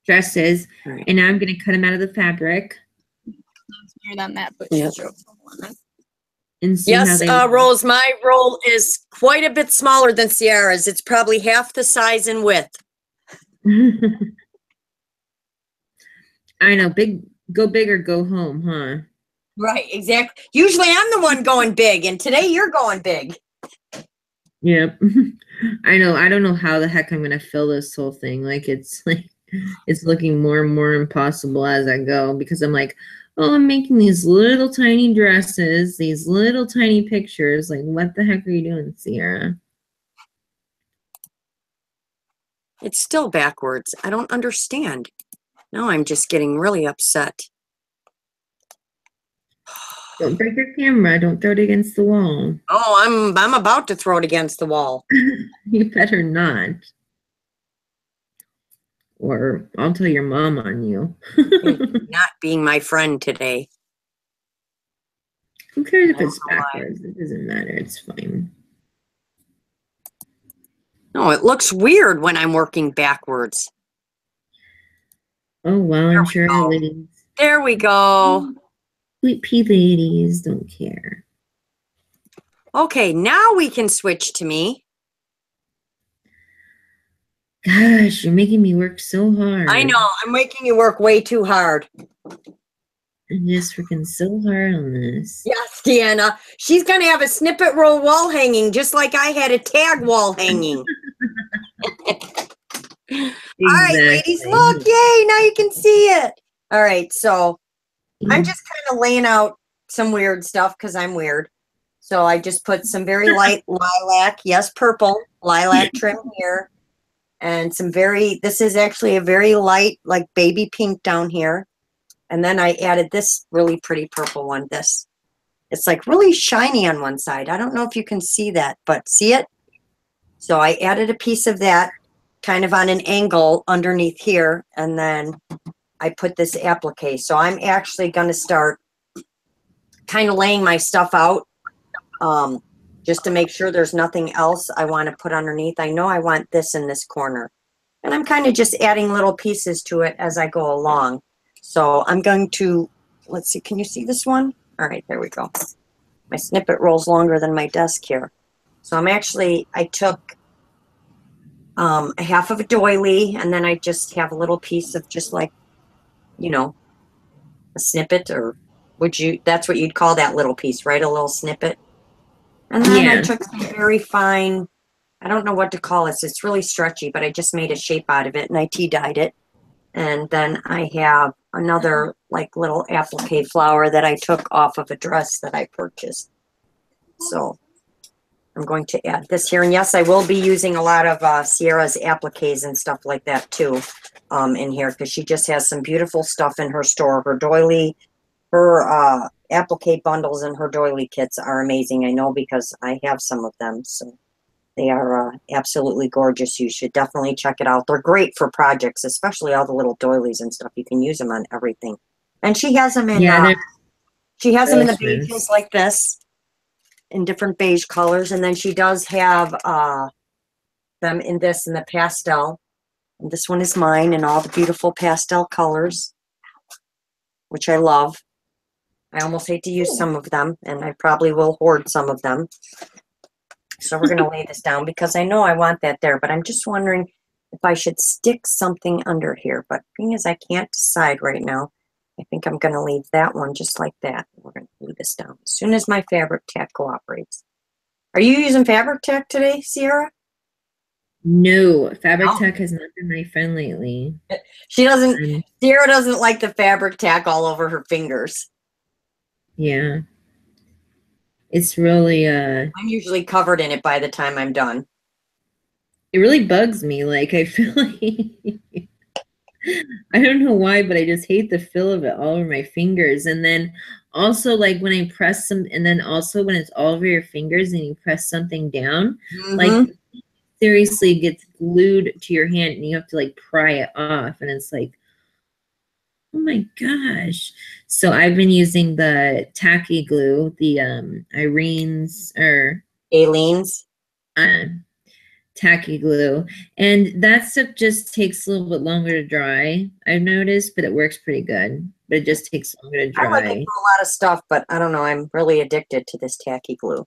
dresses, and now I'm going to cut them out of the fabric. Yeah. And see yes, how they Rose, my roll is quite a bit smaller than Sierra's. It's probably half the size and width. I know, go big or go home, huh? Right, exactly. Usually I'm the one going big, and today you're going big. Yep. I know. I don't know how the heck I'm going to fill this whole thing. Like, it's looking more and more impossible as I go, because I'm like, oh, I'm making these little tiny dresses, these little tiny pictures. Like, what the heck are you doing, Sierra? It's still backwards. I don't understand. Now I'm just getting really upset. Don't break your camera. Don't throw it against the wall. Oh, I'm about to throw it against the wall. You better not. Or I'll tell your mom on you. Not being my friend today. Who cares if it's backwards? It doesn't matter. It's fine. No, it looks weird when I'm working backwards. Oh, well, I'm sure our ladies. There we go. Sweet pea ladies don't care. Okay, now we can switch to me. Gosh, you're making me work so hard. I know. I'm making you work way too hard. I'm just working so hard on this. Yes, Deanna. She's going to have a snippet roll wall hanging, just like I had a tag wall hanging. Exactly. All right, ladies, look. Yay, now you can see it. All right, so I'm just kind of laying out some weird stuff because I'm weird. So I just put some very light lilac, yes, purple lilac trim here. And this is actually a very light, like baby pink down here. And then I added this really pretty purple one. It's like really shiny on one side. I don't know if you can see that, but see it? So I added a piece of that kind of on an angle underneath here. And then I put this applique. So I'm actually going to start kind of laying my stuff out just to make sure there's nothing else I want to put underneath. I know I want this in this corner. And I'm kind of just adding little pieces to it as I go along. So I'm going to, let's see, can you see this one? All right, there we go. My snippet rolls longer than my desk here. So I took a half of a doily, and then I just have a little piece of just like, you know, a snippet, or that's what you'd call that little piece, right? A little snippet. And then I took some very fine, I don't know what to call it. It's really stretchy, but I just made a shape out of it, and I tea dyed it. And then I have another like little applique flower that I took off of a dress that I purchased. So I'm going to add this here. And yes, I will be using a lot of Sierra's appliques and stuff like that too in here, because she just has some beautiful stuff in her store. Her doily, her applique bundles and her doily kits are amazing. I know because I have some of them. So they are absolutely gorgeous. You should definitely check it out. They're great for projects, especially all the little doilies and stuff. You can use them on everything. And she has them in she has them in the beiges like this, in different beige colors, and then she does have them in this in the pastel. And this one is mine in all the beautiful pastel colors, which I love. I almost hate to use some of them, and I probably will hoard some of them. So we're going to lay this down because I know I want that there, but I'm just wondering if I should stick something under here. But being as I can't decide right now, I think I'm going to leave that one just like that. We're going to glue this down as soon as my fabric tack cooperates. Are you using fabric tack today, Sierra? No, fabric tack has not been my friend lately. She doesn't, Sierra doesn't like the fabric tack all over her fingers. Yeah. It's really, I'm usually covered in it by the time I'm done. It really bugs me. Like, I feel like, I don't know why, but I just hate the feel of it all over my fingers. And then also, like, when I press some, and then also when it's all over your fingers and you press something down, like, seriously, it gets glued to your hand and you have to, like, pry it off. And it's like, oh my gosh. So I've been using the tacky glue, the Irene's or Aileen's tacky glue, and that stuff just takes a little bit longer to dry, I've noticed, but it works pretty good. But it just takes longer to dry. I like it for a lot of stuff, but I don't know, I'm really addicted to this tacky glue.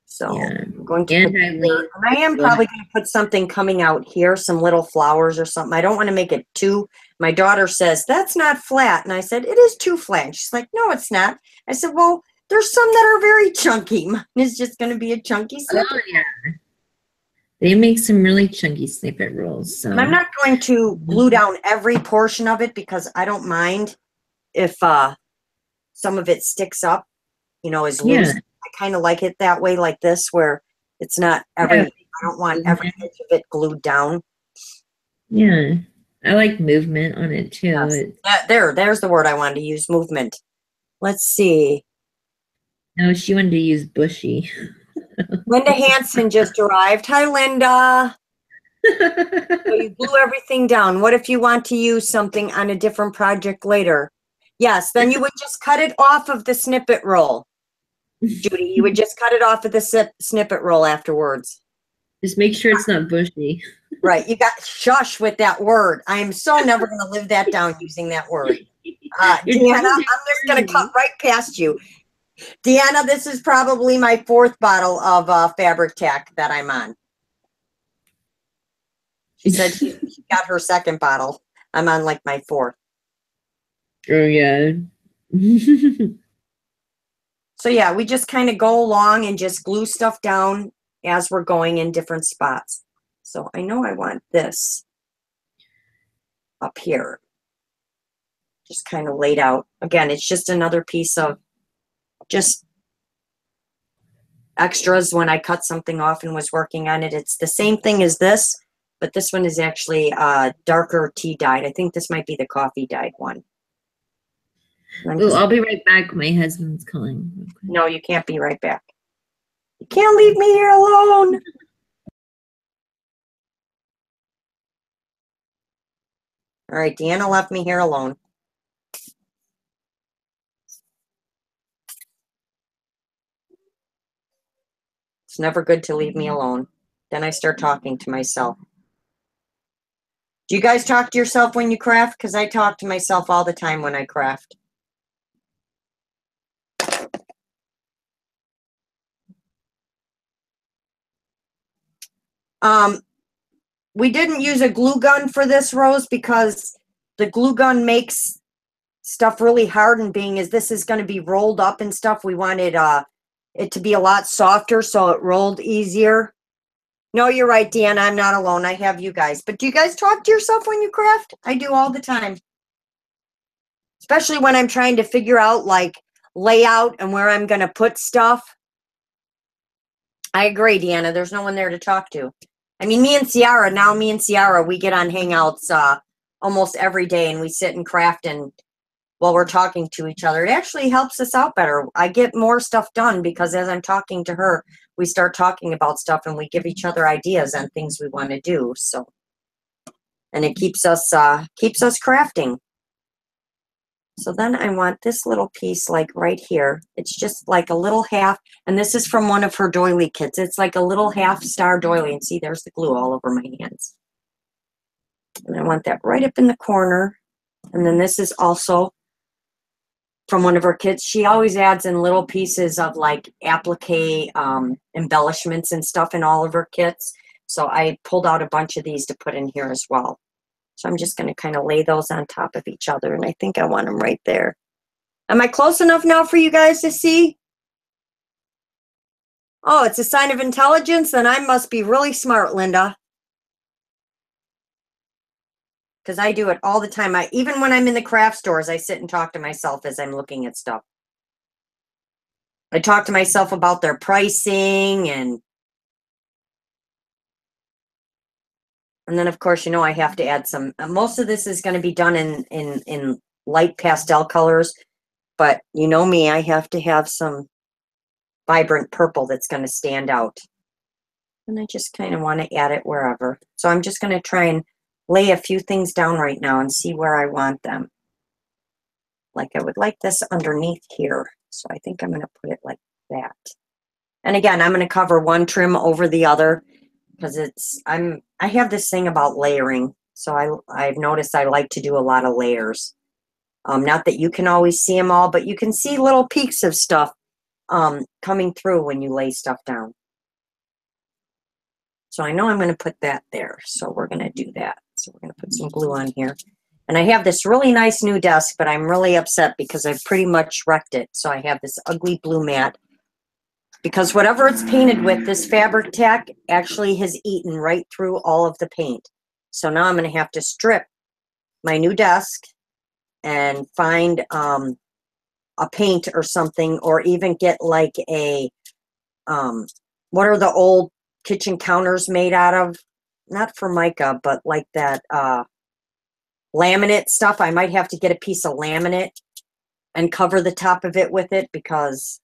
So yeah. I'm going to put, and I am probably going to put something coming out here, some little flowers or something. I don't want to make it too, my daughter says, that's not flat. And I said, it is too flat. And she's like, no, it's not. I said, well, there's some that are very chunky. Mine is just going to be a chunky snippet. Oh, yeah. They make some really chunky snippet rolls. So. And I'm not going to glue down every portion of it because I don't mind if some of it sticks up, you know, is loose. I kind of like it that way, like this, where it's not every, I don't want every inch of it glued down. Yeah. I like movement on it too. Yes. There's the word I wanted to use, movement. Let's see. No, she wanted to use bushy. Linda Hansen just arrived. Hi, Linda. So you glue everything down. What if you want to use something on a different project later? Yes, then you would just cut it off of the snippet roll. Judy, you would just cut it off of the snippet roll afterwards. Just make sure it's not bushy. Right. You got shush with that word. I am so never going to live that down using that word. Deanna, I'm just going to cut right past you. Deanna, this is probably my 4th bottle of fabric tack that I'm on. She said she got her 2nd bottle. I'm on like my 4th. Oh, yeah. So, yeah, we just kind of go along and just glue stuff down as we're going in different spots. So I know I want this up here. Just kind of laid out. Again, it's just another piece of just extras when I cut something off and was working on it. It's the same thing as this, but this one is actually darker tea dyed. I think this might be the coffee dyed one. Ooh, I'll be right back. My husband's calling. Okay. No, you can't be right back. You can't leave me here alone. All right, Deanna left me here alone. It's never good to leave me alone. Then I start talking to myself. Do you guys talk to yourself when you craft? Because I talk to myself all the time when I craft. We didn't use a glue gun for this, Rose, because the glue gun makes stuff really hard, and being as this is going to be rolled up and stuff, we wanted it to be a lot softer so it rolled easier. No, you're right, Deanna. I'm not alone. I have you guys. But do you guys talk to yourself when you craft? I do all the time. Especially when I'm trying to figure out like layout and where I'm going to put stuff. I agree, Deanna. There's no one there to talk to. I mean, me and Ciara, we get on Hangouts almost every day, and we sit and craft and while we're talking to each other. It actually helps us out better. I get more stuff done because as I'm talking to her, we start talking about stuff and we give each other ideas on things we want to do. So, and it keeps us crafting. So then I want this little piece like right here. It's just like a little half, and this is from one of her doily kits. It's like a little half star doily, and see, there's the glue all over my hands. And I want that right up in the corner. And then this is also from one of her kits. She always adds in little pieces of like applique embellishments and stuff in all of her kits. So I pulled out a bunch of these to put in here as well. So I'm just going to kind of lay those on top of each other, and I think I want them right there. Am I close enough now for you guys to see? Oh, it's a sign of intelligence? Then I must be really smart, Linda. Because I do it all the time. Even when I'm in the craft stores, I sit and talk to myself as I'm looking at stuff. I talk to myself about their pricing and then, of course, you know, I have to add some. Most of this is going to be done in light pastel colors, but you know me, I have to have some vibrant purple that's going to stand out. And I just kind of want to add it wherever. So I'm just going to try and lay a few things down right now and see where I want them. Like I would like this underneath here. So I think I'm going to put it like that. And again, I'm going to cover one trim over the other because I have this thing about layering. So I've noticed I like to do a lot of layers. Not that you can always see them all, but you can see little peaks of stuff coming through when you lay stuff down. So I know I'm going to put that there. So we're going to do that. So we're going to put some glue on here. And I have this really nice new desk, but I'm really upset because I've pretty much wrecked it. So I have this ugly blue mat. Because whatever it's painted with, this fabric tack actually has eaten right through all of the paint. So now I'm going to have to strip my new desk and find a paint or something, or even get like a, what are the old kitchen counters made out of? Not Formica, but like that laminate stuff. I might have to get a piece of laminate and cover the top of it with it because,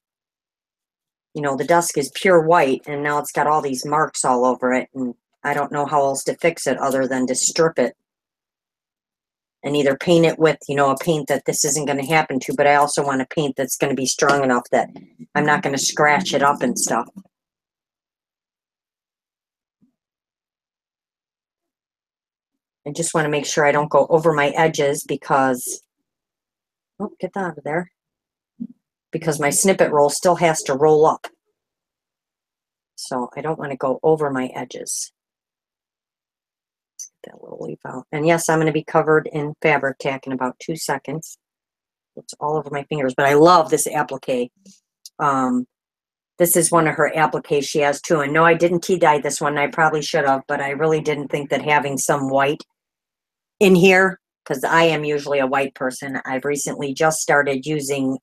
you know, the desk is pure white and now it's got all these marks all over it, and I don't know how else to fix it other than to strip it and either paint it with, you know, a paint that this isn't going to happen to, but I also want a paint that's going to be strong enough that I'm not going to scratch it up and stuff. I just want to make sure I don't go over my edges because, oh, get that out of there, because my snippet roll still has to roll up. So I don't want to go over my edges. Let's get that little leaf out. And yes, I'm going to be covered in fabric tack in about 2 seconds. It's all over my fingers, but I love this applique. This is one of her appliques she has too. And no, I didn't tea dye this one. I probably should have, but I really didn't think that having some white in here, because I am usually a white person. I've recently just started using,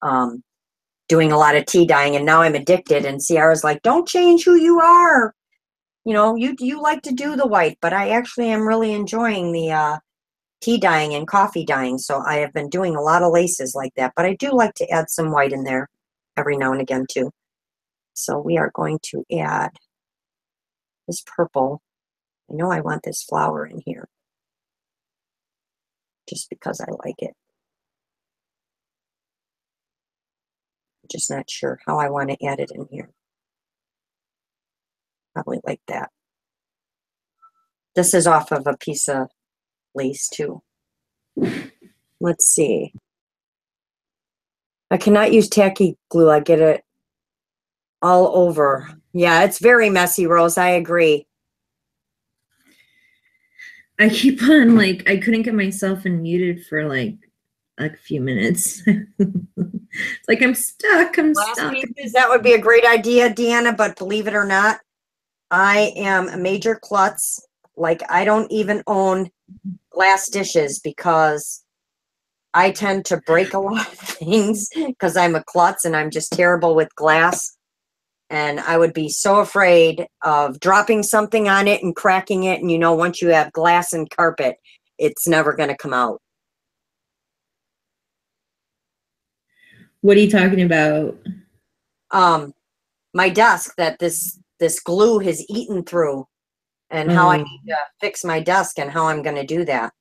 doing a lot of tea dyeing, and now I'm addicted. And Ciara's like, don't change who you are. You know, you like to do the white, but I actually am really enjoying the tea dyeing and coffee dyeing. So I have been doing a lot of laces like that, but I do like to add some white in there every now and again too. So we are going to add this purple. I know I want this flower in here just because I like it. I'm just not sure how I want to add it in here. Probably like that. This is off of a piece of lace too. Let's see. I cannot use tacky glue. I get it all over. Yeah, it's very messy, Rose. I agree. I keep on, like, I couldn't get myself unmuted for like a few minutes. It's like I'm stuck. I'm stuck. Pieces, that would be a great idea, Deanna, but believe it or not, I am a major klutz. Like, I don't even own glass dishes because I tend to break a lot of things because I'm a klutz and I'm just terrible with glass. And I would be so afraid of dropping something on it and cracking it. And you know, once you have glass and carpet, it's never going to come out. What are you talking about? My desk that this glue has eaten through, and how I need to fix my desk and how I'm going to do that.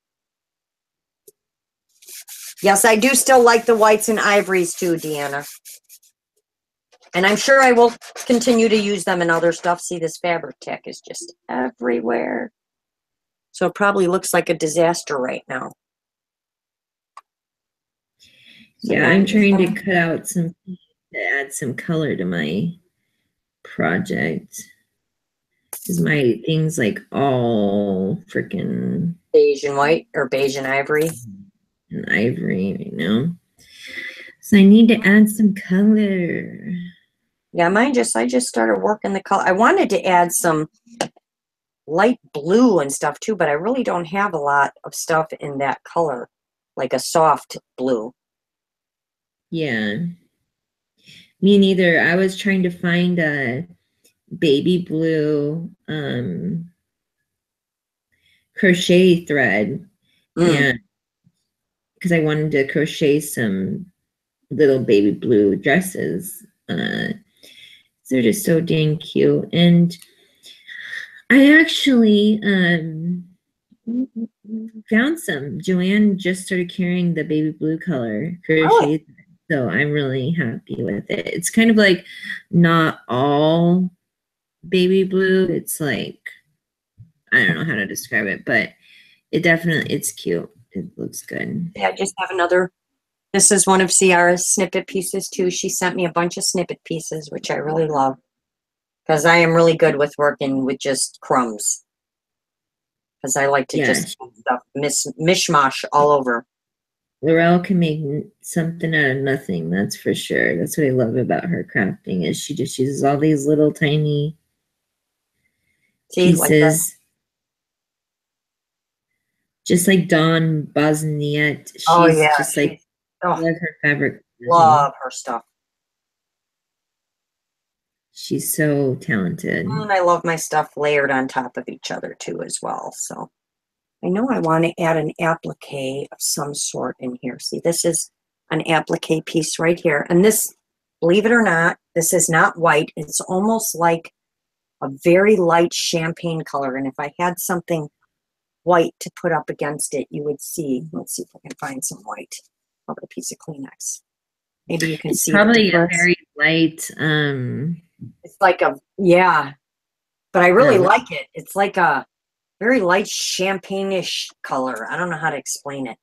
Yes, I do still like the whites and ivories too, Deanna. And I'm sure I will continue to use them in other stuff. See, this fabric tack is just everywhere. So it probably looks like a disaster right now. So yeah, I'm trying to cut out some to add some color to my project. Because my thing's like all freaking beige and white or beige and ivory. And ivory right now. So I need to add some color. Yeah, I just started working the color. I wanted to add some light blue and stuff too, but I really don't have a lot of stuff in that color, like a soft blue. Yeah. Me neither. I was trying to find a baby blue crochet thread. And because I wanted to crochet some little baby blue dresses. They're just so dang cute. And I actually found some. Joanne just started carrying the baby blue color crochet. Oh. So I'm really happy with it. It's kind of like not all baby blue. It's like, I don't know how to describe it, but it's cute. It looks good. Yeah, I just have another. This is one of Ciara's snippet pieces too. She sent me a bunch of snippet pieces, which I really love. Because I am really good with working with just crumbs. Because I like to just stuff mishmash all over. Lorelle can make something out of nothing, that's for sure. That's what I love about her crafting, is she just uses all these little tiny pieces. Like just like Dawn Bosniet. She's just like, I love her fabric. Love her stuff. She's so talented. And I love my stuff layered on top of each other too as well. So I know I want to add an applique of some sort in here. See, this is an applique piece right here. And this, believe it or not, this is not white. It's almost like a very light champagne color. And if I had something white to put up against it, you would see. Let's see if I can find some white over a piece of Kleenex. Maybe you can see. Probably a very light. It's like a, yeah, but I really like it. It's like a very light champagne-ish color. I don't know how to explain it,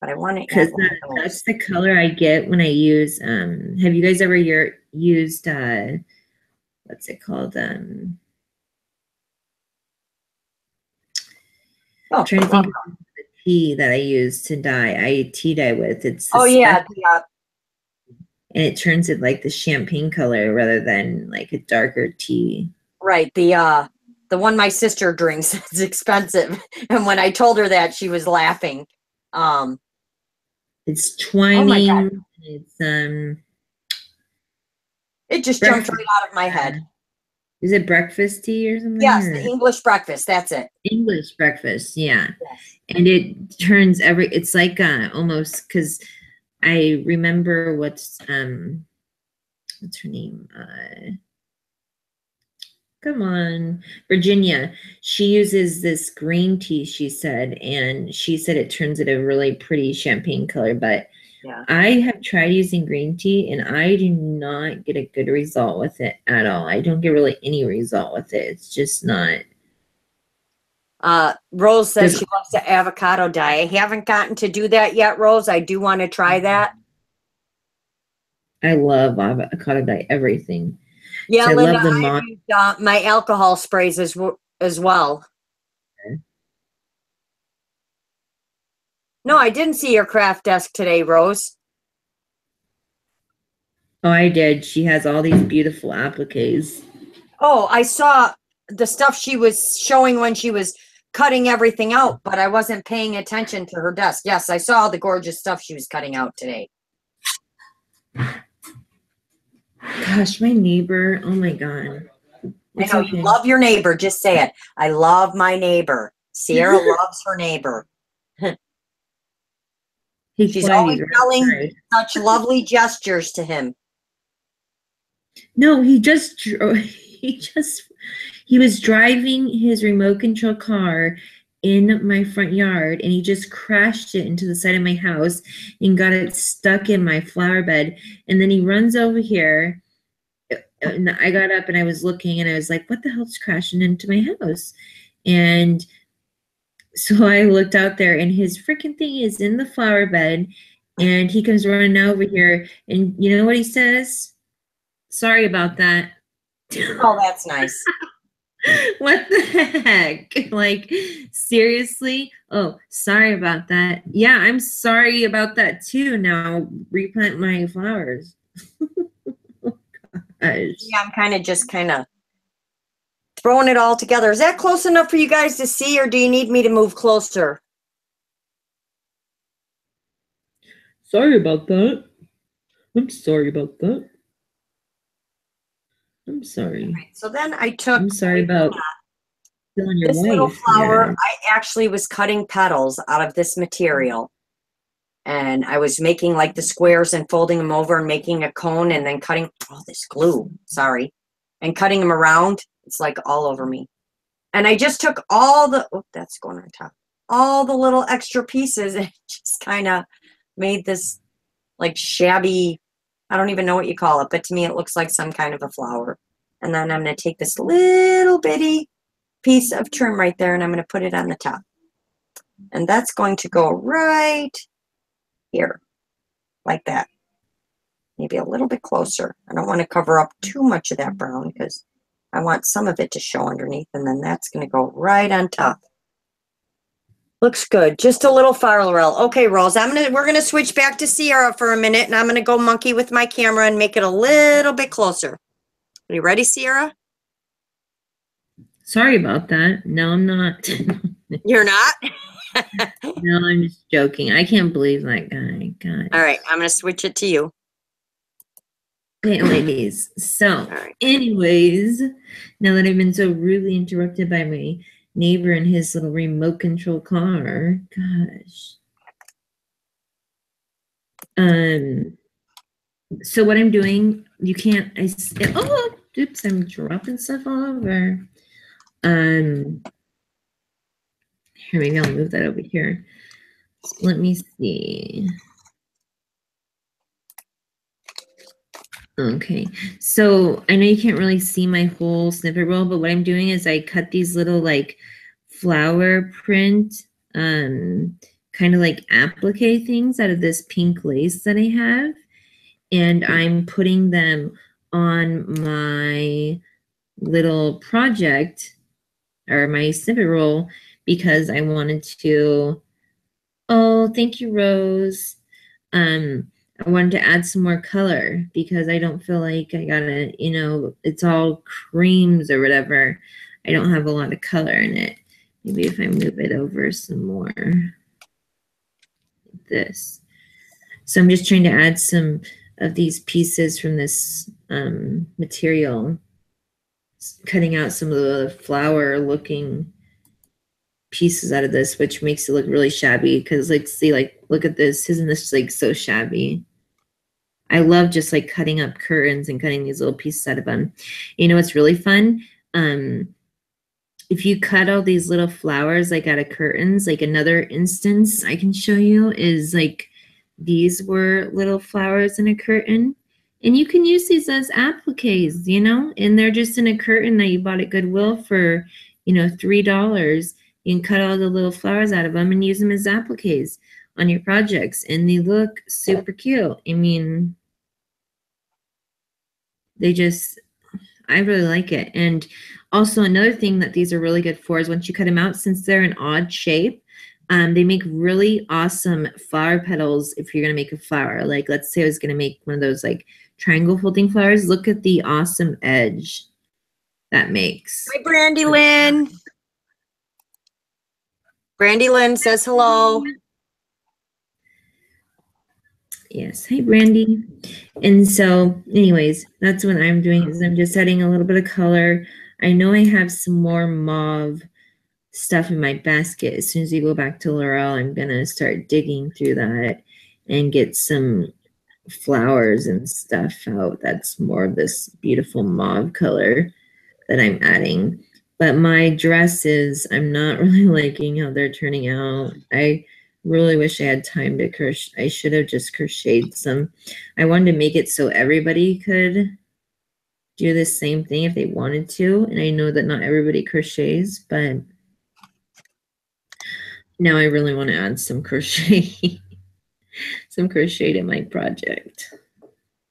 but I want to add that's the color I get when I use, have you guys ever used, what's it called? I'm trying to think of the tea that I use to dye. I tea dye with. It's and it turns it like the champagne color rather than like a darker tea. Right. The one my sister drinks is expensive. And when I told her that, she was laughing. It's twining. Oh my God. It's it just jumped right out of my head. Is it breakfast tea or something? Yes, the English breakfast. That's it. English breakfast, yeah. Yes. And it turns it's like almost, because I remember what's her name? Come on, Virginia. She uses this green tea, she said, and she said it turns it a really pretty champagne color. But yeah, I have tried using green tea, and I do not get a good result with it at all. I don't get really any result with it. It's just not. Rose says she loves the avocado dye. I haven't gotten to do that yet, Rose. I do want to try that. I love avocado dye, everything. Yeah, so Linda, I used my alcohol sprays as well. Okay. No, I didn't see your craft desk today, Rose. Oh, I did. She has all these beautiful appliques. Oh, I saw the stuff she was showing when she was cutting everything out, but I wasn't paying attention to her desk. Yes, I saw the gorgeous stuff she was cutting out today. Gosh, my neighbor. Oh my God. It's I know you okay. love your neighbor. Just say it. I love my neighbor. Sierra loves her neighbor. He's She's quiet. He's always right telling outside. such lovely gestures to him. No, he just he was driving his remote control car in my front yard and he just crashed it into the side of my house and got it stuck in my flower bed. And then he runs over here and I got up and I was looking and I was like, what the hell's crashing into my house? And so I looked out there and his freaking thing is in the flower bed and he comes running over here and you know what he says? Sorry about that. Oh, that's nice. What the heck? Like, seriously? Oh, sorry about that. Yeah, I'm sorry about that too. Now replant my flowers. Gosh. Yeah, I'm kind of throwing it all together. Is that close enough for you guys to see, or do you need me to move closer? Sorry about that. I'm sorry about that. I'm sorry. Right, so then I took. I'm sorry about killing your This little wife. flower, Yeah. I actually was cutting petals out of this material. And I was making like the squares and folding them over and making a cone and then cutting, oh, this glue, sorry, and cutting them around. It's like all over me. And I just took all the, oh, that's going on top, all the little extra pieces and just kind of made this like shabby, I don't even know what you call it, but to me it looks like some kind of a flower. And then I'm going to take this little bitty piece of trim right there and I'm going to put it on the top. And that's going to go right here, like that. Maybe a little bit closer. I don't want to cover up too much of that brown because I want some of it to show underneath, and then that's going to go right on top. Looks good. Just a little far, Lorelle. Okay, Rose, we're gonna switch back to Sierra for a minute, and I'm gonna go monkey with my camera and make it a little bit closer. Are you ready, Sierra? Sorry about that. No, I'm not. You're not? No, I'm just joking. I can't believe that guy. God. All right, I'm gonna switch it to you. Okay, ladies. So, anyways, now that I've been so rudely interrupted by my neighbor and his little remote control car, gosh. So what I'm doing, you can't, oh, oops, I'm dropping stuff all over. Here, maybe I'll move that over here. So let me see. Okay, so I know you can't really see my whole snippet roll, but what I'm doing is I cut these little like flower print, kind of like applique things out of this pink lace that I have. And I'm putting them on my little project or my snippet roll because I wanted to, oh, thank you, Rose. I wanted to add some more color because I don't feel like I gotta, you know, it's all creams or whatever. I don't have a lot of color in it. Maybe if I move it over some more, like this. So I'm just trying to add some of these pieces from this material, cutting out some of the flower looking pieces out of this, which makes it look really shabby because like, see, like, look at this. Isn't this like so shabby? I love just like cutting up curtains and cutting these little pieces out of them. You know what's really fun? If you cut all these little flowers like out of curtains, like another instance I can show you is like these were little flowers in a curtain. And you can use these as appliques, you know, and they're just in a curtain that you bought at Goodwill for, you know, $3. You can cut all the little flowers out of them and use them as appliques on your projects. And they look super cute. I mean, they just, I really like it. And also another thing that these are really good for is once you cut them out, since they're an odd shape, they make really awesome flower petals if you're going to make a flower. Like, let's say I was going to make one of those like triangle folding flowers. Look at the awesome edge that makes. Hi, Brandy Lynn. Brandy Lynn says hello. Yes. Hi, Brandy. And so, anyways, that's what I'm doing is I'm just adding a little bit of color. I know I have some more mauve stuff in my basket. As soon as we go back to Lorelle, I'm gonna start digging through that and get some flowers and stuff out. That's more of this beautiful mauve color that I'm adding. But my dresses, I'm not really liking how they're turning out. I really wish I had time to crochet. I should have just crocheted some. I wanted to make it so everybody could do the same thing if they wanted to. And I know that not everybody crochets, but now I really want to add some crochet, some crochet to my project.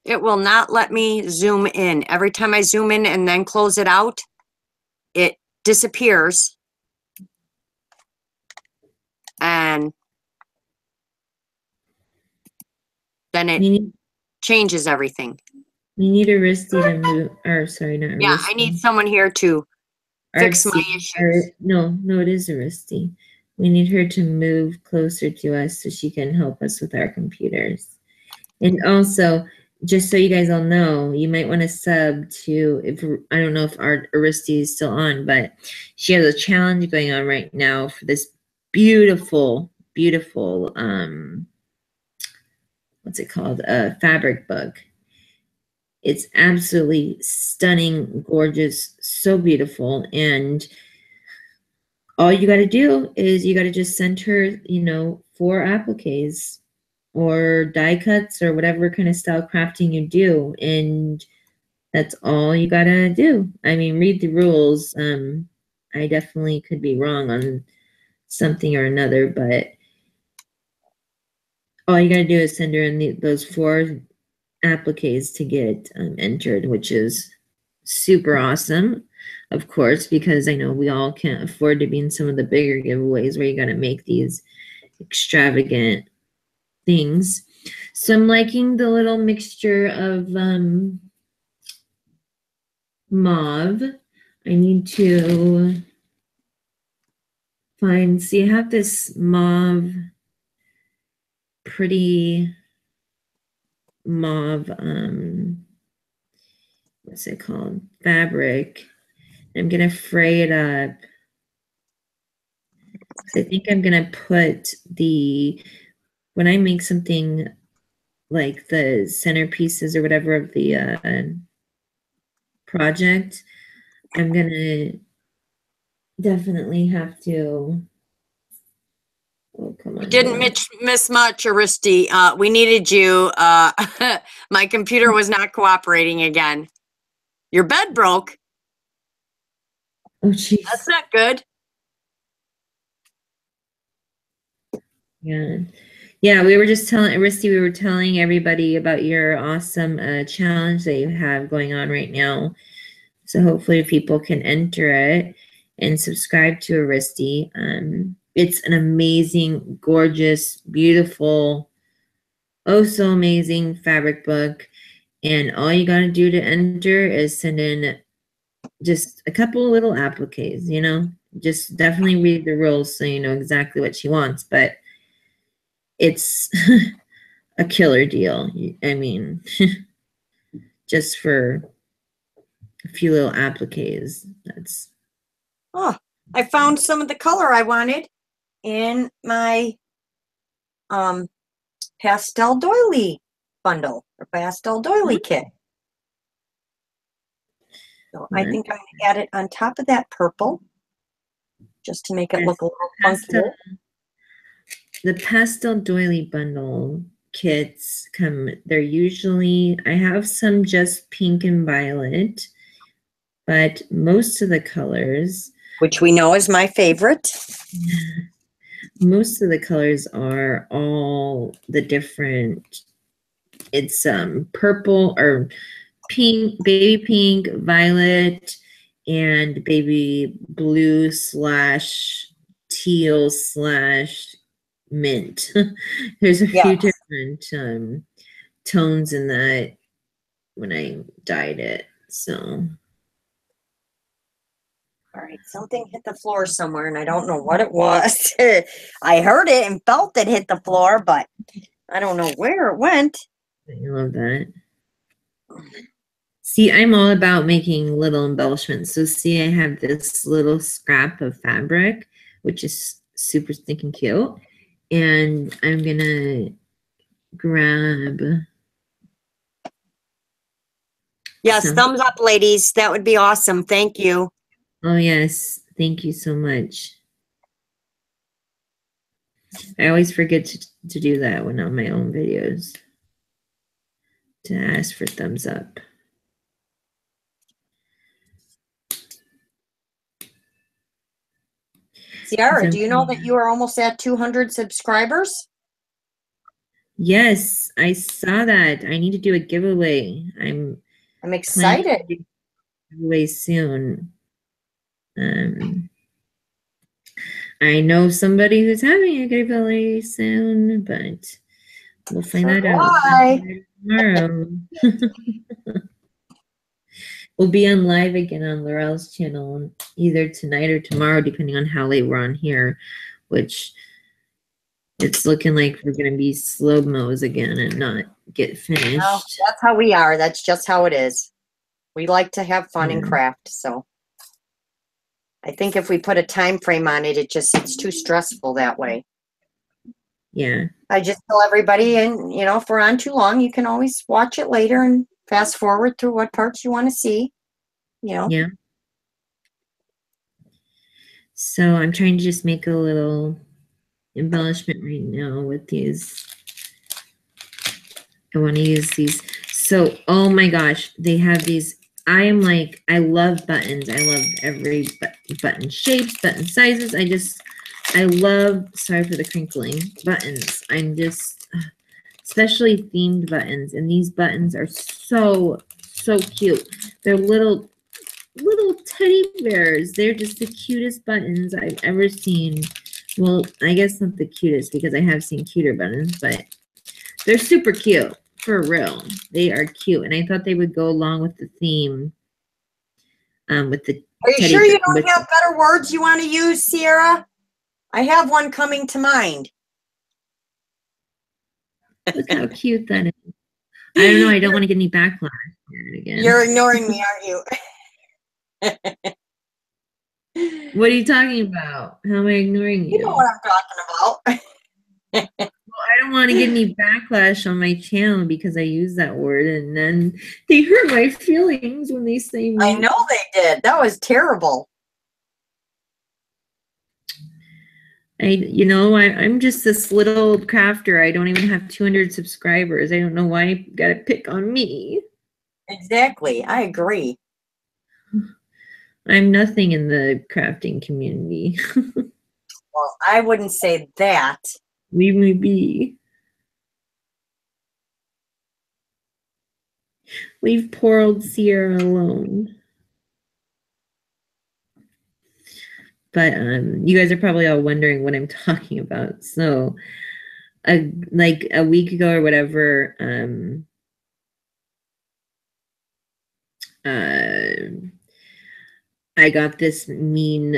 It will not let me zoom in. Every time I zoom in and then close it out, it disappears. And then it changes everything. We need a wristy to move, or sorry, not a Yeah, wristy. I need someone here to fix my issues. No, it is a wristy. We need her to move closer to us so she can help us with our computers. And also, just so you guys all know, you might want to sub to, if I don't know if our Aristi is still on, but she has a challenge going on right now for this beautiful, beautiful, what's it called? A fabric book. It's absolutely stunning, gorgeous, so beautiful. And all you got to do is you got to just send her, you know, 4 appliques or die cuts or whatever kind of style crafting you do. And that's all you got to do. I mean, read the rules. I definitely could be wrong on something or another, but all you got to do is send her in those 4 appliques to get entered, which is super awesome, of course, because I know we all can't afford to be in some of the bigger giveaways where you got to make these extravagant things. So I'm liking the little mixture of mauve. I need to find, see, I have this mauve, pretty mauve, what's it called? Fabric. I'm going to fray it up. I think I'm going to put when I make something like the centerpieces or whatever of the project, I'm going to definitely have to, oh, come on. You didn't miss much, Aristi. We needed you. My computer was not cooperating again. Your bed broke. Oh, jeez. That's not good. Yeah. Yeah, we were just telling Aristi, we were telling everybody about your awesome challenge that you have going on right now. So hopefully people can enter it and subscribe to Aristi. It's an amazing, gorgeous, beautiful, oh so amazing fabric book. And all you got to do to enter is send in just a couple little appliques, you know, just definitely read the rules so you know exactly what she wants. But it's a killer deal. I mean, just for a few little appliques, that's. Oh, I found some of the color I wanted in my pastel doily bundle or pastel doily kit. So I think I'm going to add it on top of that purple just to make it look a little funky. The pastel doily bundle kits they're usually, I have some just pink and violet, but most of the colors, which we know is my favorite, most of the colors are all the different, it's purple or pink, baby pink, violet, and baby blue / teal / mint. There's a few different tones in that when I dyed it. So. All right, something hit the floor somewhere, and I don't know what it was. I heard it and felt it hit the floor, but I don't know where it went. I love that. See, I'm all about making little embellishments. So see, I have this little scrap of fabric, which is super stinking cute. And I'm gonna grab. Yes, thumbs up, ladies. That would be awesome. Thank you. Oh, yes. Thank you so much. I always forget to do that when on my own videos, to ask for thumbs up. Ciara, do you know that you are almost at 200 subscribers? Yes, I saw that. I need to do a giveaway. I'm excited. To do a giveaway soon. I know somebody who's having a giveaway soon, but we'll find that out tomorrow. We'll be on live again on Lorelle's channel either tonight or tomorrow, depending on how late we're on here, which it's looking like we're going to be slow-mos again and not get finished. Well, that's how we are. That's just how it is. We like to have fun and craft, so I think if we put a time frame on it, it's too stressful that way. Yeah. I just tell everybody, and you know, if we're on too long, you can always watch it later and fast forward through what parts you want to see. You know. Yeah. So I'm trying to just make a little embellishment right now with these. I want to use these. So, oh my gosh, they have these. I love buttons. I love every button shapes, button sizes. I love, sorry for the crinkling, buttons. Especially themed buttons. And these buttons are so cute. They're little teddy bears. They're just the cutest buttons I've ever seen. Well, I guess not the cutest because I have seen cuter buttons, but they're super cute. For real. They are cute. And I thought they would go along with the theme. With the Are you sure you don't have better words you want to use, Ciara? I have one coming to mind. Look how cute that is. I don't know. I don't want to get any backlash here again. You're ignoring me, aren't you? What are you talking about? How am I ignoring you? You know what I'm talking about. Well, I don't want to get any backlash on my channel because I use that word, and then they hurt my feelings when they say me. I know they did. That was terrible. I'm just this little crafter. I don't even have 200 subscribers. I don't know why you got to pick on me. Exactly. I agree. I'm nothing in the crafting community. Well, I wouldn't say that. Leave me be. Leave poor old Ciara alone. But you guys are probably all wondering what I'm talking about. So, like a week ago or whatever, I got this mean,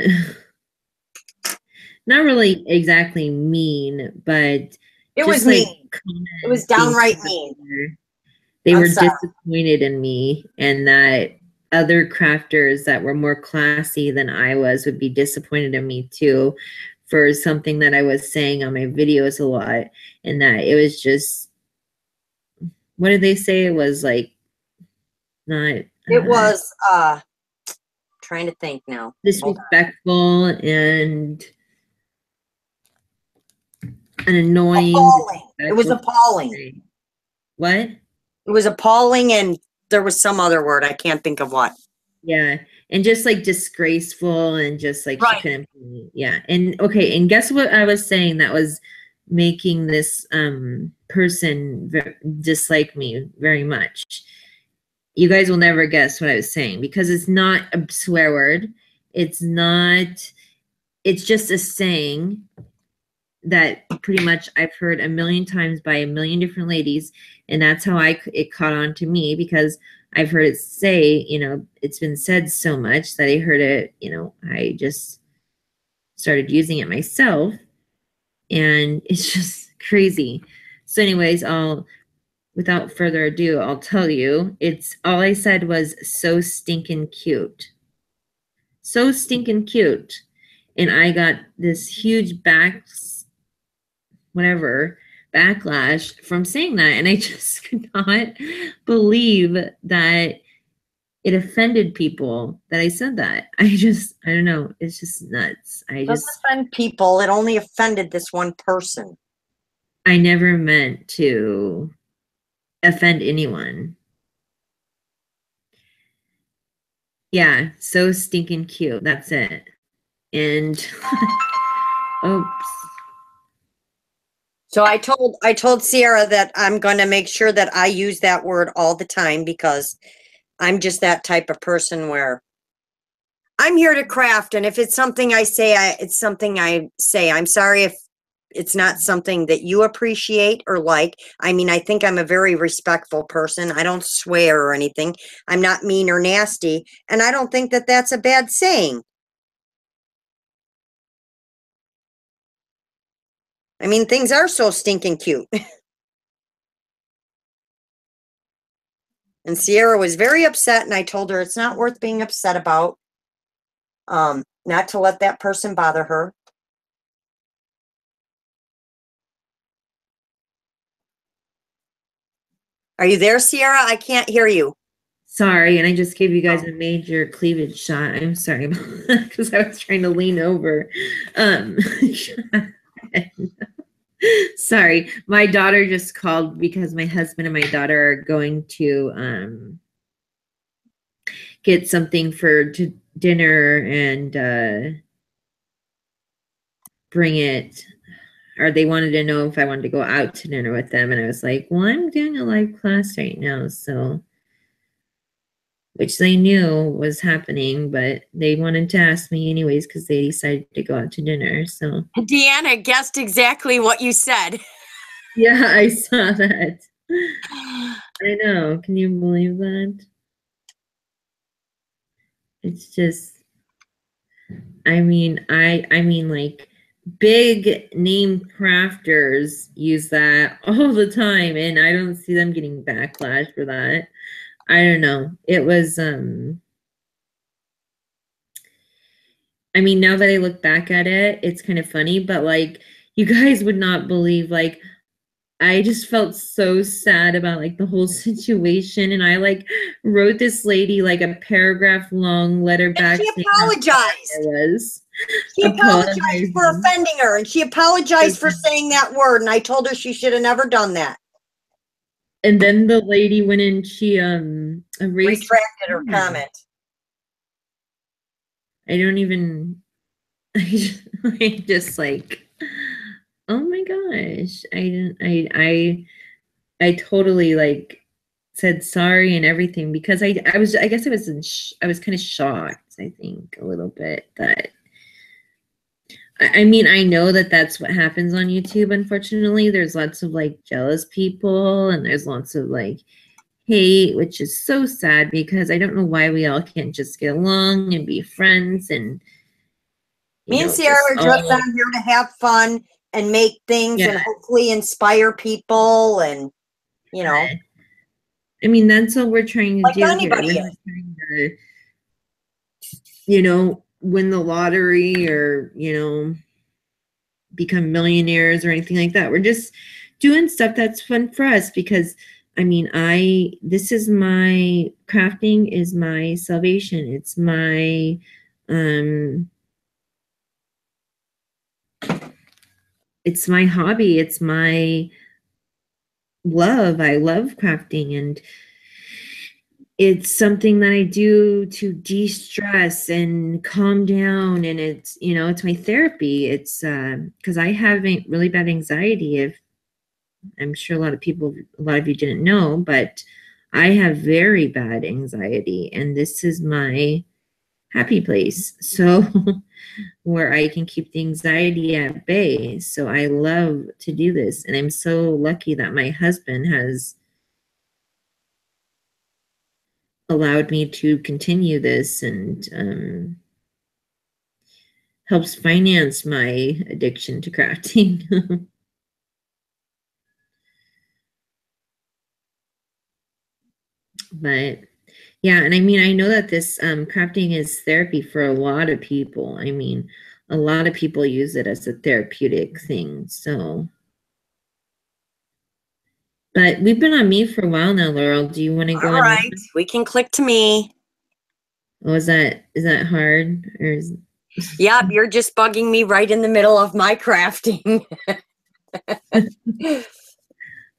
not really exactly mean, but it was mean. It was downright mean. They were disappointed in me, and that other crafters that were more classy than I was would be disappointed in me too for something that I was saying on my videos a lot, and that it was just, what did they say? It was like not. It was trying to think now. Disrespectful and annoying. Appalling. It was appalling. What? It was appalling, and there was some other word. I can't think of what. Yeah. And just like disgraceful and just like, right. She couldn't, yeah. And okay. And guess what I was saying that was making this person dislike me very much. You guys will never guess what I was saying because it's not a swear word. It's not, it's just a saying that pretty much I've heard a million times by a million different ladies. And that's how it caught on to me because I've heard it say, it's been said so much that I heard it, I just started using it myself, and it's just crazy. So anyways, without further ado, I'll tell you, it's all I said was so stinking cute. So stinking cute. And I got this huge backlash from saying that. And I just could not believe that it offended people that I said that. I don't know. It's just nuts. It doesn't offend people. It only offended this one person. I never meant to offend anyone. Yeah, so stinking cute. That's it. And oops. So I told Sierra that I'm going to make sure that I use that word all the time, because I'm just that type of person where I'm here to craft, and if it's something I say, it's something I say. I'm sorry if it's not something that you appreciate or like. I mean, I think I'm a very respectful person. I don't swear or anything. I'm not mean or nasty, and I don't think that that's a bad saying. I mean, things are so stinking cute. And Sierra was very upset, and I told her it's not worth being upset about. Not to let that person bother her. Are you there, Sierra? I can't hear you. Sorry, and I just gave you guys a major cleavage shot. I'm sorry about that, because I was trying to lean over. Sorry, my daughter just called because my husband and my daughter are going to get something for dinner and bring it, or they wanted to know if I wanted to go out to dinner with them, and I was like, well, I'm doing a live class right now, so, which they knew was happening, but they wanted to ask me anyways because they decided to go out to dinner. So Deanna guessed exactly what you said. Yeah, I saw that. I know. Can you believe that? It's just, I mean, like big name crafters use that all the time, and I don't see them getting backlash for that. I don't know. It was, I mean, now that I look back at it, it's kind of funny, but like, you guys would not believe, like, I just felt so sad about like the whole situation, and I like wrote this lady like a paragraph long letter back. And she apologized. She apologized for offending her, and she apologized for saying that word, and I told her she should have never done that. And then the lady went in, she retracted her comment. I don't even, I just like, oh my gosh, I totally like said sorry and everything, because I guess I was kind of shocked, I think, a little bit, that I mean, I know that that's what happens on YouTube. Unfortunately, there's lots of like jealous people, and there's lots of like hate, which is so sad, because I don't know why we all can't just get along and be friends. And me and Sierra are just on here to have fun and make things, and hopefully inspire people, and you know. I mean, that's all we're trying to do here. We're not trying to, you know, win the lottery or, you know, become millionaires or anything like that. We're just doing stuff that's fun for us, because I mean, this is my crafting is my salvation. It's my it's my hobby. It's my love. I love crafting, and it's something that I do to de-stress and calm down, and it's, you know, it's my therapy. It's because I have really bad anxiety. If I'm sure a lot of you didn't know, but I have very bad anxiety, and this is my happy place. So where I can keep the anxiety at bay. So I love to do this, and I'm so lucky that my husband has allowed me to continue this, and helps finance my addiction to crafting. But yeah, and I mean, I know that this crafting is therapy for a lot of people. I mean, a lot of people use it as a therapeutic thing. So, but we've been on me for a while now, Laurel. Do you want to go All on your? right, we can click to me. Oh, is that hard or is? Yep, you're just bugging me right in the middle of my crafting.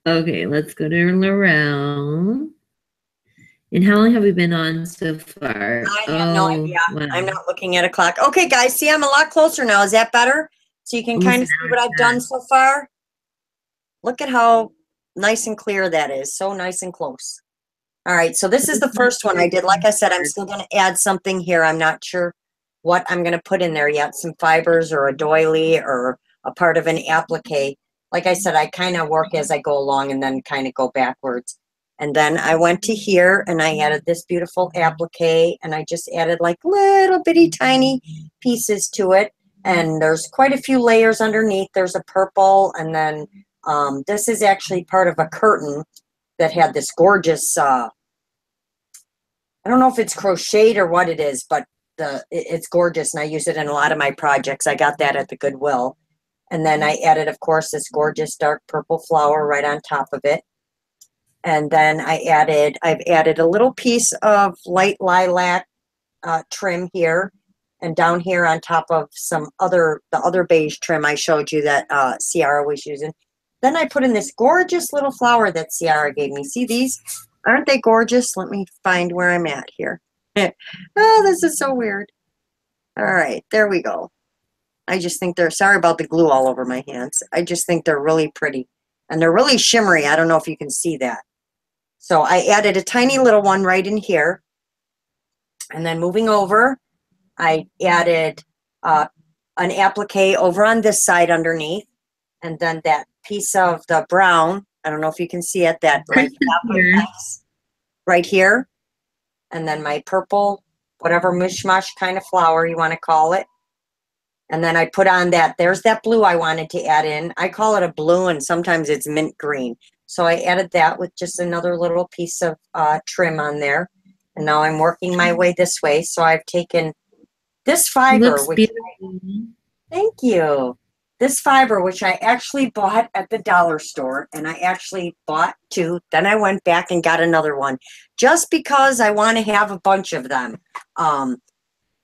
Okay, let's go to Lorelle. And how long have we been on so far? I have no Oh, idea. wow. I'm not looking at a clock. Okay, guys, see, I'm a lot closer now. Is that better? So you can Almost kind an of see hour what and I've a half. done so far. Look at how nice and clear that is. So nice and close. All right, so this is the first one I did. Like I said, I'm still going to add something here. I'm not sure what I'm going to put in there yet. Some fibers or a doily or a part of an applique. Like I said, I kind of work as I go along and then kind of go backwards. And then I went to here and I added this beautiful applique and I just added like little bitty tiny pieces to it. And there's quite a few layers underneath. There's a purple and then this is actually part of a curtain that had this gorgeous I don't know if it's crocheted or what it is, but it's gorgeous and I use it in a lot of my projects. I got that at the Goodwill. And then I added, of course, this gorgeous dark purple flower right on top of it. And then I've added a little piece of light lilac trim here and down here on top of the other beige trim I showed you that Ciara was using. Then I put in this gorgeous little flower that Ciara gave me. See these? Aren't they gorgeous? Let me find where I'm at here. Oh, this is so weird. All right, there we go. I just think sorry about the glue all over my hands. I just think they're really pretty. And they're really shimmery. I don't know if you can see that. So I added a tiny little one right in here. And then moving over, I added an applique over on this side underneath. And then that piece of the brown, I don't know if you can see it, that like piece right here. And then my purple, whatever mishmash kind of flower you want to call it. And then I put on there's that blue I wanted to add in. I call it a blue and sometimes it's mint green. So I added that with just another little piece of trim on there. And now I'm working my way this way. So I've taken this fiber, Looks beautiful. Thank you. This fiber, which I actually bought at the dollar store, and I actually bought two. Then I went back and got another one just because I want to have a bunch of them.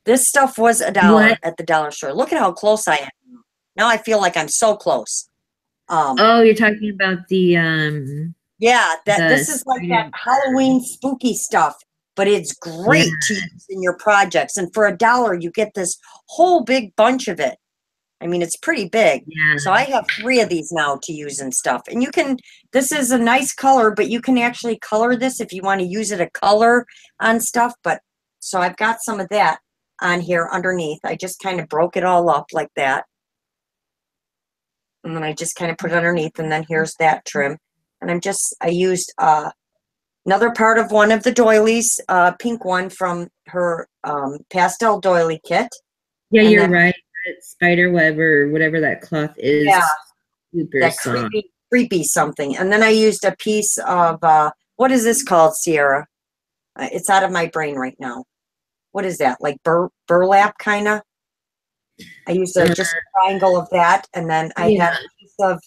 This stuff was $1 at the dollar store. Look at how close I am. Now I feel like I'm so close. Oh, you're talking about the yeah, this is like that Halloween spooky stuff, but it's great to use in your projects. And for $1, you get this whole big bunch of it. I mean, it's pretty big. Yeah. So I have 3 of these now to use and stuff. And this is a nice color, but you can actually color this if you want to use it a color on stuff. But so I've got some of that on here underneath. I just kind of broke it all up like that. And then I just kind of put it underneath. And then here's that trim. And I used another part of one of the doilies, pink one from her pastel doily kit. Yeah, and you're right. That spider web or whatever that cloth is. Yeah, super that soft. creepy something. And then I used a piece of what is this called, Ciara? It's out of my brain right now. What is that? Like burlap kind of? I used just a triangle of that, and then I had a piece of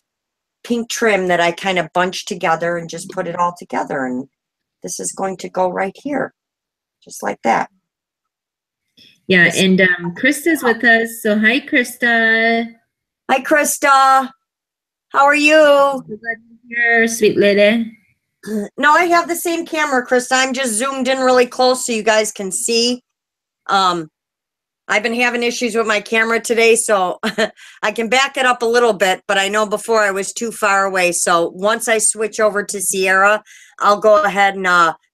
pink trim that I kind of bunched together and just put it all together. And this is going to go right here, just like that. Yeah, and Krista's with us. So hi, Krista. Hi, Krista. How are you? So glad you're here, sweet lady. No, I have the same camera, Krista. I'm just zoomed in really close so you guys can see. I've been having issues with my camera today, so I can back it up a little bit, but I know before I was too far away. So once I switch over to Ciara, I'll go ahead and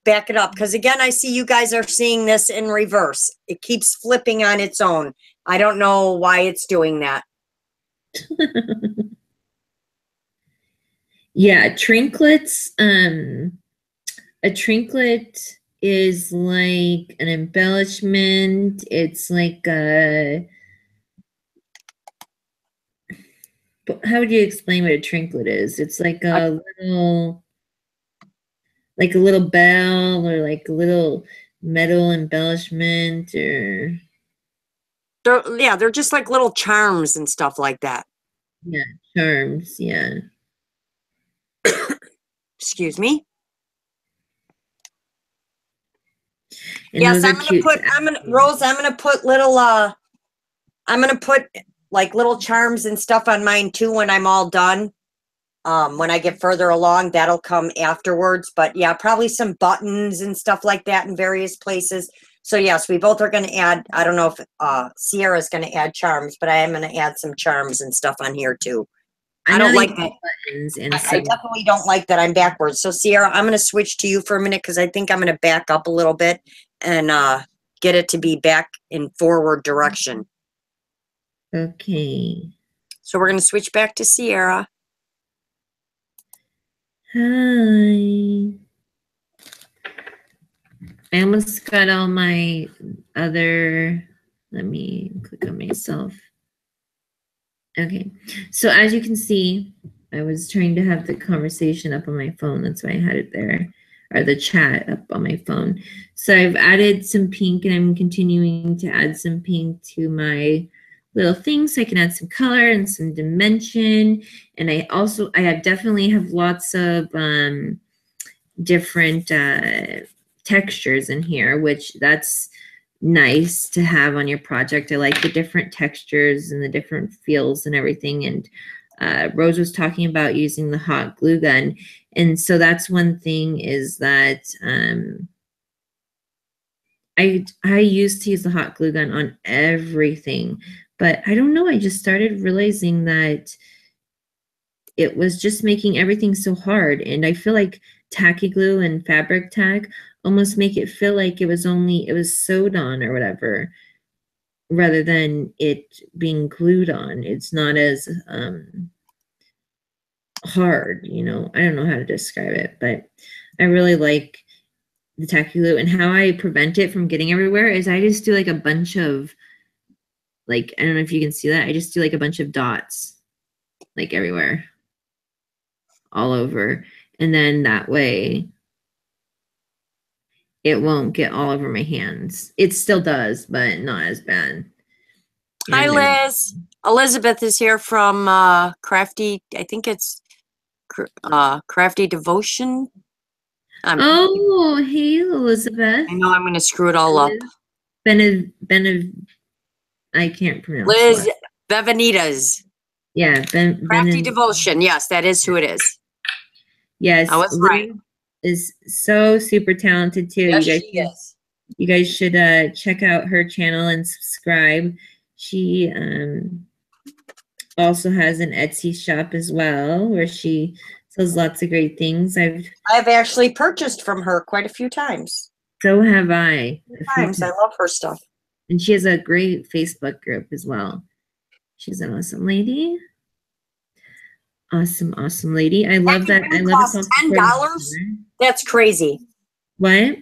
back it up. Because again, I see you guys are seeing this in reverse. It keeps flipping on its own. I don't know why it's doing that. Yeah, trinklets. A trinket is like an embellishment. It's like how would you explain what a trinket is? It's like a little like a little bell or like a little metal embellishment or They're just like little charms and stuff like that. yeah, charms, yeah. Excuse me. And Yes, those are cute. Rose, I'm gonna put little I'm gonna put like little charms and stuff on mine too when I'm all done. When I get further along, that'll come afterwards. But yeah, probably some buttons and stuff like that in various places. So yes, we both are going to add, I don't know if Sierra's going to add charms, but I am going to add some charms and stuff on here too. I don't like that. Buttons and I definitely don't like that I'm backwards. So Sierra, I'm going to switch to you for a minute because I think I'm going to back up a little bit and get it to be back in forward direction. Okay. So we're going to switch back to Sierra. Hi. I almost got all my other, let me click on myself. Okay, so as you can see, I was trying to have the conversation up on my phone. That's why I had it there, or the chat up on my phone. So I've added some pink and I'm continuing to add some pink to my little things so I can add some color and some dimension. And I definitely have lots of different textures in here, which that's nice to have on your project. I like the different textures and the different feels and everything. And Rose was talking about using the hot glue gun. And so that's one thing is that I used to use the hot glue gun on everything, but I don't know. I just started realizing that it was just making everything so hard. And I feel like tacky glue and fabric tack almost make it feel like it was sewed on or whatever, rather than it being glued on. It's not as hard, you know. I don't know how to describe it, but I really like the tacky glue. And how I prevent it from getting everywhere is I just do like a bunch of, like, I don't know if you can see that. I just do like a bunch of dots, like everywhere, all over. And then that way it won't get all over my hands. It still does, but not as bad. Hi, Liz. Elizabeth is here from Crafty, I think it's Crafty Devotion. Oh, hey, Elizabeth. I know I'm going to screw it all up. I can't pronounce Liz Bevanitas. Yeah, Crafty Devotion. Yes, that is who it is. Yes, I was right. Is so super talented too. Yes, she is. You guys should check out her channel and subscribe. She also has an Etsy shop as well where she sells lots of great things. I've actually purchased from her quite a few times. So have I. Times. I love her stuff. And she has a great Facebook group as well. She's an awesome lady. Awesome, awesome lady. I love that. I love it. $10? That's crazy. What?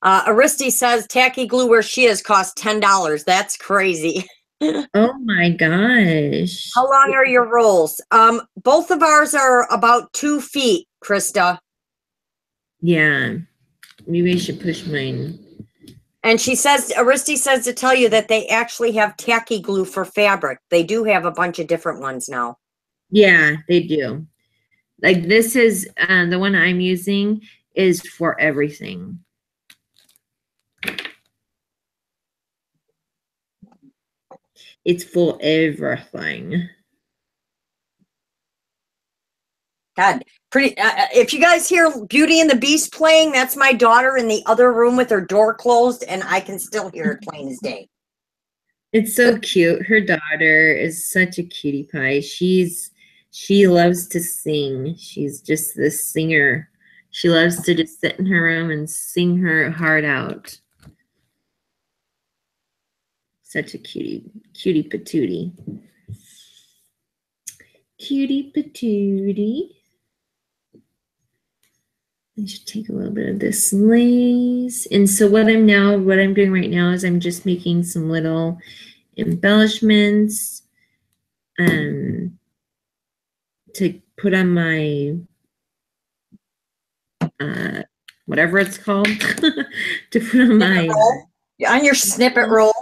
Aristi says tacky glue where she is costs $10. That's crazy. Oh my gosh. How long are your rolls? Both of ours are about 2 feet, Krista. Yeah. Maybe I should push mine. And she says, Aristi says to tell you that they actually have tacky glue for fabric. They do have a bunch of different ones now. Yeah, they do. Like this is the one I'm using is for everything. It's for everything. God, pretty. If you guys hear Beauty and the Beast playing, that's my daughter in the other room with her door closed, and I can still hear it plain as day. It's so cute. Her daughter is such a cutie pie. She loves to sing. She's just this singer. She loves to just sit in her room and sing her heart out. Such a cutie patootie. Cutie patootie. I should take a little bit of this lace. And so what I'm doing right now is I'm just making some little embellishments to put on my whatever it's called, to put on my roll. On your snippet roll.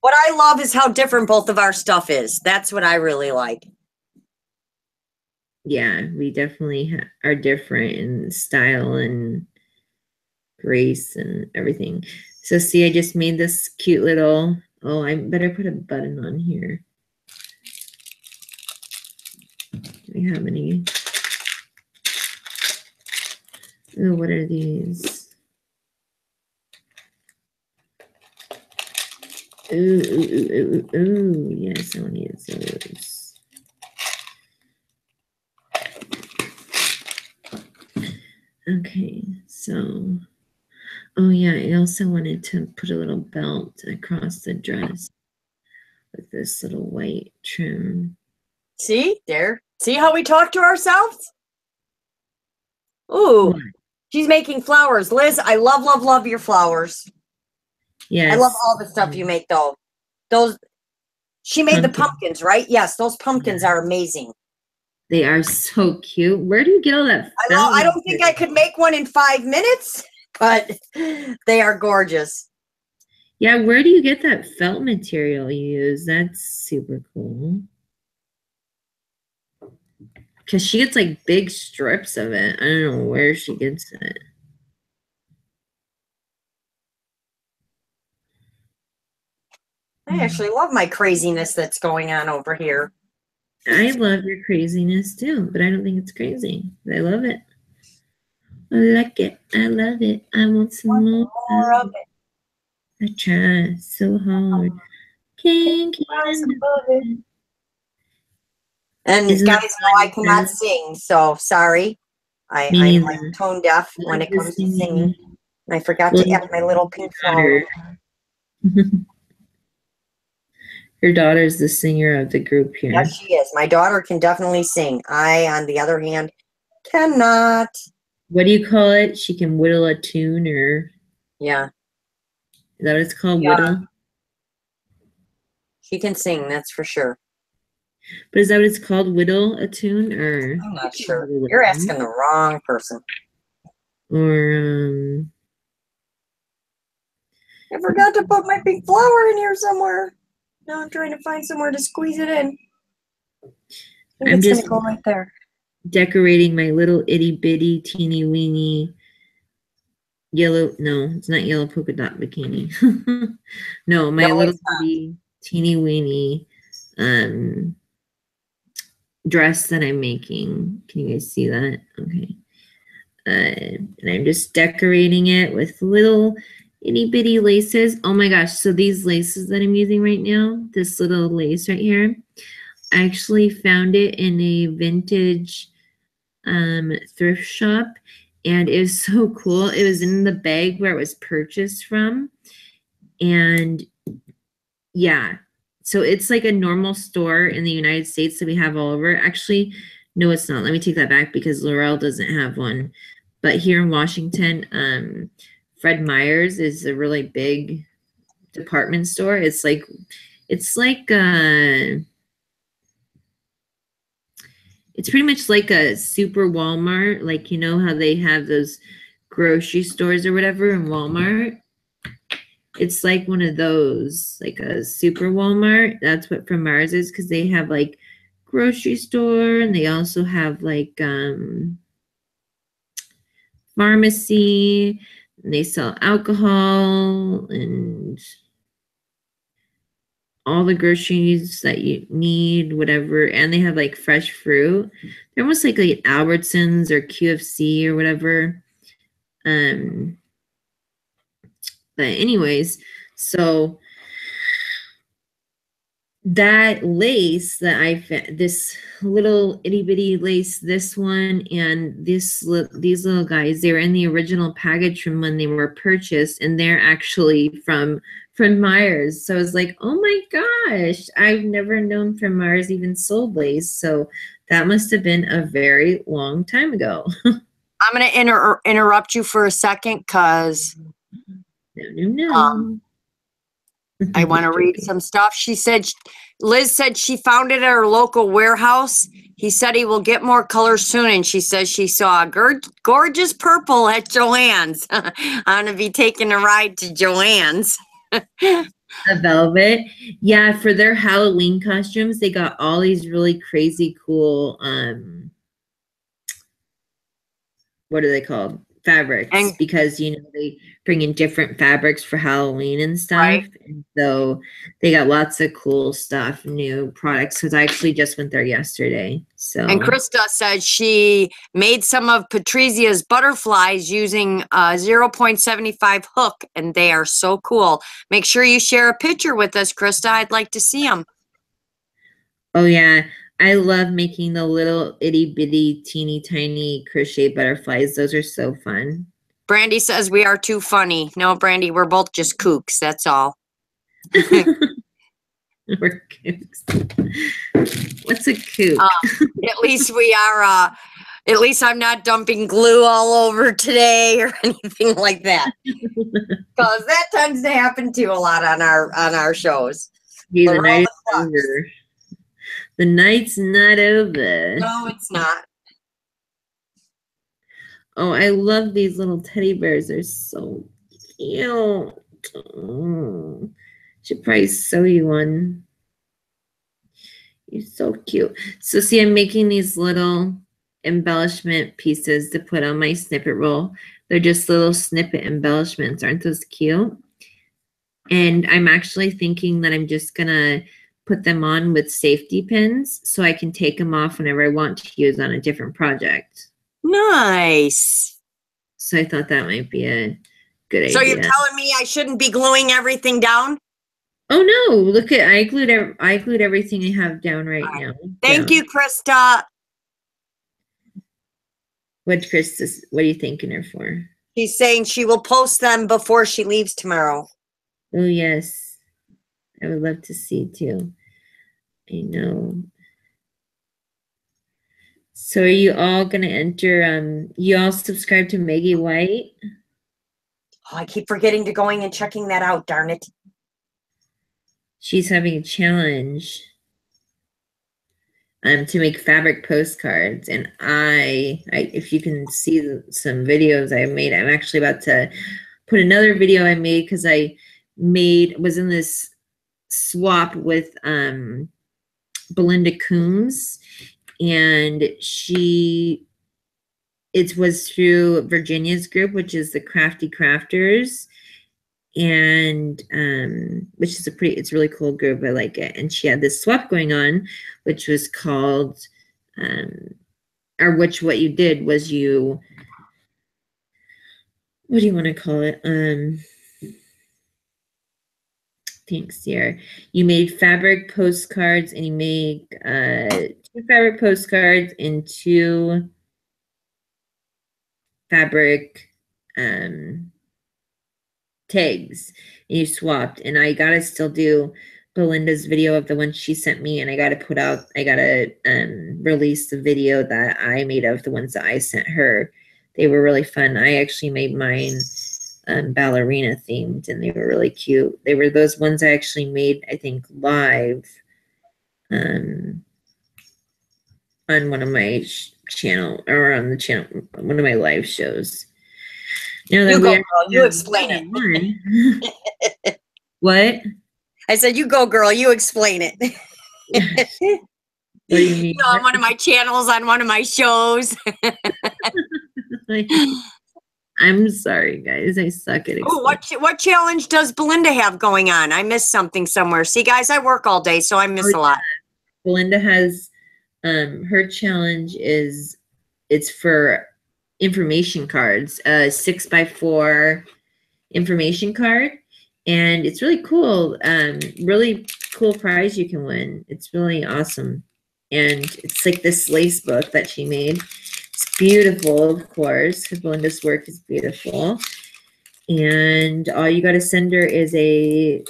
What I love is how different both of our stuff is. That's what I really like. Yeah, we definitely are different in style and grace and everything. So see, I just made this cute little, oh, I better put a button on here. Do we have any? Oh, what are these? Ooh, yes, I want to use those. Okay, so, oh yeah, I also wanted to put a little belt across the dress with this little white trim. See, there. See how we talk to ourselves? Ooh, she's making flowers. Liz, I love, love, love your flowers. Yes. I love all the stuff you make, though. She made the pumpkins, right? Yes, those pumpkins are amazing. They are so cute. Where do you get all that? I don't think I could make one in 5 minutes, but they are gorgeous. Yeah, where do you get that felt material you use? That's super cool. Because she gets like big strips of it. I don't know where she gets it. I actually love my craziness that's going on over here. I love your craziness too, but I don't think it's crazy. I love it. I like it. I love it. I want some more of it. I try so hard. Can't keep it. And guys know I cannot sing, so sorry. I'm like tone deaf when it comes to singing. I forgot to add my little pink flower. Her daughter's the singer of the group here. Yes, she is. My daughter can definitely sing. I, on the other hand, cannot. What do you call it? She can whittle a tune, or yeah. Is that what it's called? Yeah. Whittle? She can sing, that's for sure. But is that what it's called? Whittle a tune, or I'm not sure. You're asking the wrong person. Or I forgot to put my big flower in here somewhere. Now I'm trying to find somewhere to squeeze it in. I'm just gonna go right there. Decorating my little itty bitty teeny weeny yellow. No, it's not yellow polka dot bikini. No, my little bitty teeny weeny dress that I'm making. Can you guys see that? Okay. And I'm just decorating it with little itty bitty laces. Oh my gosh. So these laces that I'm using right now, this little lace right here, I actually found it in a vintage thrift shop, and it was so cool. It was in the bag where it was purchased from. And yeah, so it's like a normal store in the United States that we have all over. Actually, no, it's not. Let me take that back because Lorelle doesn't have one. But here in Washington, Fred Meyer's is a really big department store. It's like it's pretty much like a super Walmart. Like, you know how they have those grocery stores or whatever in Walmart? It's like one of those, like a super Walmart. That's what Fred Meyer's is, because they have like grocery store, and they also have like pharmacy, and they sell alcohol and all the groceries that you need, whatever. And they have like fresh fruit. They're almost like Albertsons or QFC or whatever. But anyways, so that lace that I found, this little itty bitty lace, this one and these little guys, they were in the original package from when they were purchased, and they're actually from Fred Meyer's. So I was like, oh my gosh, I've never known Fred Meyer's even sold lace. So that must have been a very long time ago. I'm going to interrupt you for a second because I want to read some stuff. She said, Liz said she found it at her local warehouse. He said he will get more colors soon. And she says she saw a gorgeous purple at Joann's. I'm going to be taking a ride to Joann's. A velvet. Yeah, for their Halloween costumes, they got all these really crazy cool, what are they called? Fabrics, And because they bring in different fabrics for Halloween and stuff. Right. And so they got lots of cool stuff, new products, because I actually just went there yesterday. So And Krista said she made some of Patrizia's butterflies using a 0.75 hook, and they are so cool. Make sure you share a picture with us, Krista. I'd like to see them. Oh yeah, I love making the little itty bitty teeny tiny crochet butterflies. Those are so fun. Brandy says we are too funny. No, Brandy, we're both just kooks. That's all. We're kooks. What's a kook? At least we are. At least I'm not dumping glue all over today or anything like that, because that tends to happen too a lot on our shows. Yeah, the night is over. The night's not over. No, it's not. Oh, I love these little teddy bears. They're so cute. Oh, should probably sew you one. You're so cute. So see, I'm making these little embellishment pieces to put on my snippet roll. They're just little snippet embellishments. Aren't those cute? And I'm actually thinking that I'm just gonna put them on with safety pins so I can take them off whenever I want to use on a different project. Nice. So I thought that might be a good idea. So you're telling me I shouldn't be gluing everything down? Oh no! Look at I glued everything I have down right now. Thank you, Krista. What are you thanking her for? She's saying she will post them before she leaves tomorrow. Oh yes, I would love to see too. I know. So are you all gonna enter? You all subscribe to Maggie White? Oh, I keep forgetting to going and checking that out. Darn it! She's having a challenge to make fabric postcards, and I if you can see some videos I made, I'm actually about to put another video I made because I was in this swap with Belinda Coombs, and it was through Virginia's group, which is the Crafty Crafters, and which is it's a really cool group. I like it. And she had this swap going on, which was called what you did was what do you want to call it? Thanks, Sierra. You made fabric postcards, and you made 2 fabric postcards and 2 fabric tags, and you swapped. And I gotta still do Belinda's video of the one she sent me, and I gotta release the video that I made of the ones that I sent her. They were really fun. I actually made mine ballerina themed, and they were really cute. They were those ones I actually made, I think, live on one of my one of my live shows. Now that you go, girl. You explain it. What? I said, you go, girl. You explain it. What do you mean? On one of my channels, on one of my shows. I'm sorry, guys. I suck at explaining. What challenge does Belinda have going on? I missed something somewhere. See, guys, I work all day, so I miss a lot. Belinda has her challenge it's for information cards, 6x4 information card, and it's really cool. Really cool prize you can win. It's really awesome, and it's like this lace book that she made. It's beautiful, of course, because Belinda's work is beautiful. And all you got to send her is a.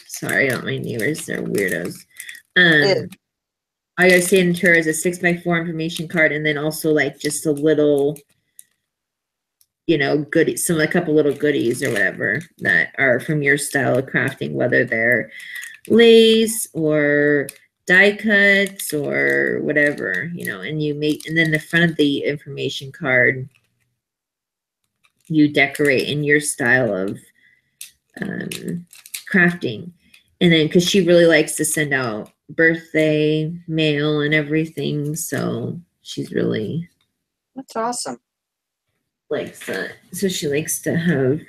Sorry, I don't my neighbors. They're weirdos. I gotta send her as a 6x4 information card, and then also like just a little, you know, goodies, a couple little goodies or whatever that are from your style of crafting, whether they're lace or die cuts or whatever, you know, and then the front of the information card, you decorate in your style of crafting. And then, because she really likes to send out birthday mail and everything, so she's really, that's awesome. Likes that. So she likes to have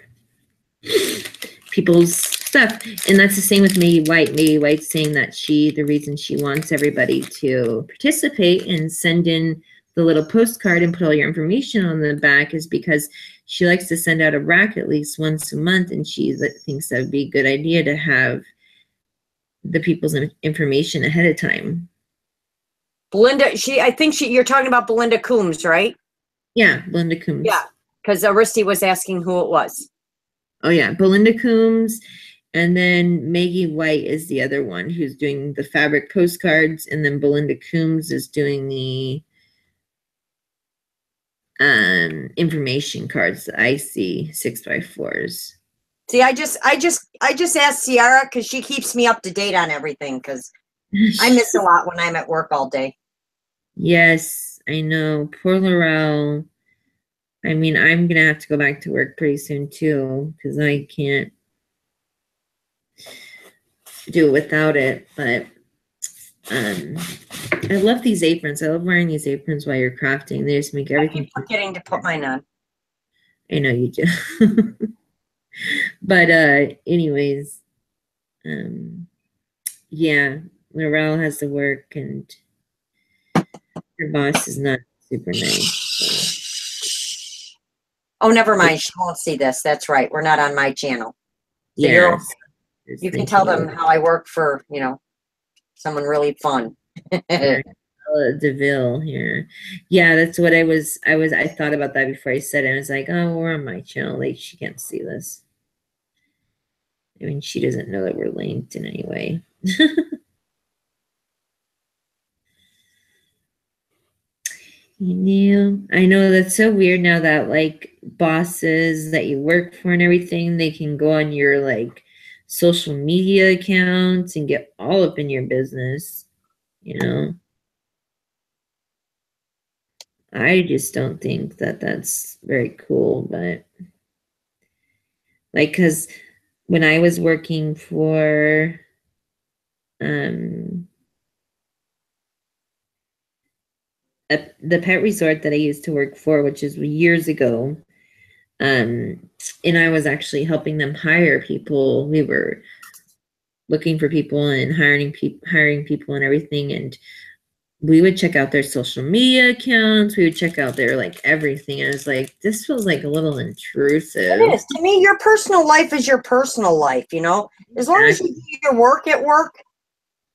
people's stuff. And that's the same with Maggie White. Maggie White's saying that the reason she wants everybody to participate and send in the little postcard and put all your information on the back is because she likes to send out a rack at least once a month, and she thinks that would be a good idea to have the people's information ahead of time. Belinda, I think you're talking about Belinda Coombs, right? Yeah, Belinda Coombs. Yeah, because Aristi was asking who it was. Oh yeah, Belinda Coombs, and then Maggie White is the other one who's doing the fabric postcards, and then Belinda Coombs is doing the information cards, the IC 6x4s. See, I just asked Ciara because she keeps me up to date on everything because I miss a lot when I'm at work all day. Yes, I know. Poor Lorelle. I mean, I'm going to have to go back to work pretty soon too, because I can't do it without it. But I love these aprons. I love wearing these aprons while you're crafting. They just make everything. I keep forgetting to put mine on. I know you do. But anyways, yeah, Lorelle has to work, and her boss is not super nice. So. Oh, never mind. She won't see this. That's right. We're not on my channel. So Yeah. You can tell them how I work for, you know, someone really fun. DeVille here. Yeah, that's what I thought about that before I said it. I was like, oh, we're on my channel. Like, she can't see this. I mean, she doesn't know that we're linked in any way. Yeah, I know that's so weird now that like bosses that you work for and everything, they can go on your like social media accounts and get all up in your business, you know. I just don't think that that's very cool, but like, because when I was working for the pet resort that I used to work for, which is years ago, and I was actually helping them hire people. We were looking for people and hiring people and everything, and we would check out their social media accounts. We would check out their like everything. And I was like, this feels like a little intrusive. It is. To me, your personal life is your personal life, you know. As long as you do your work at work,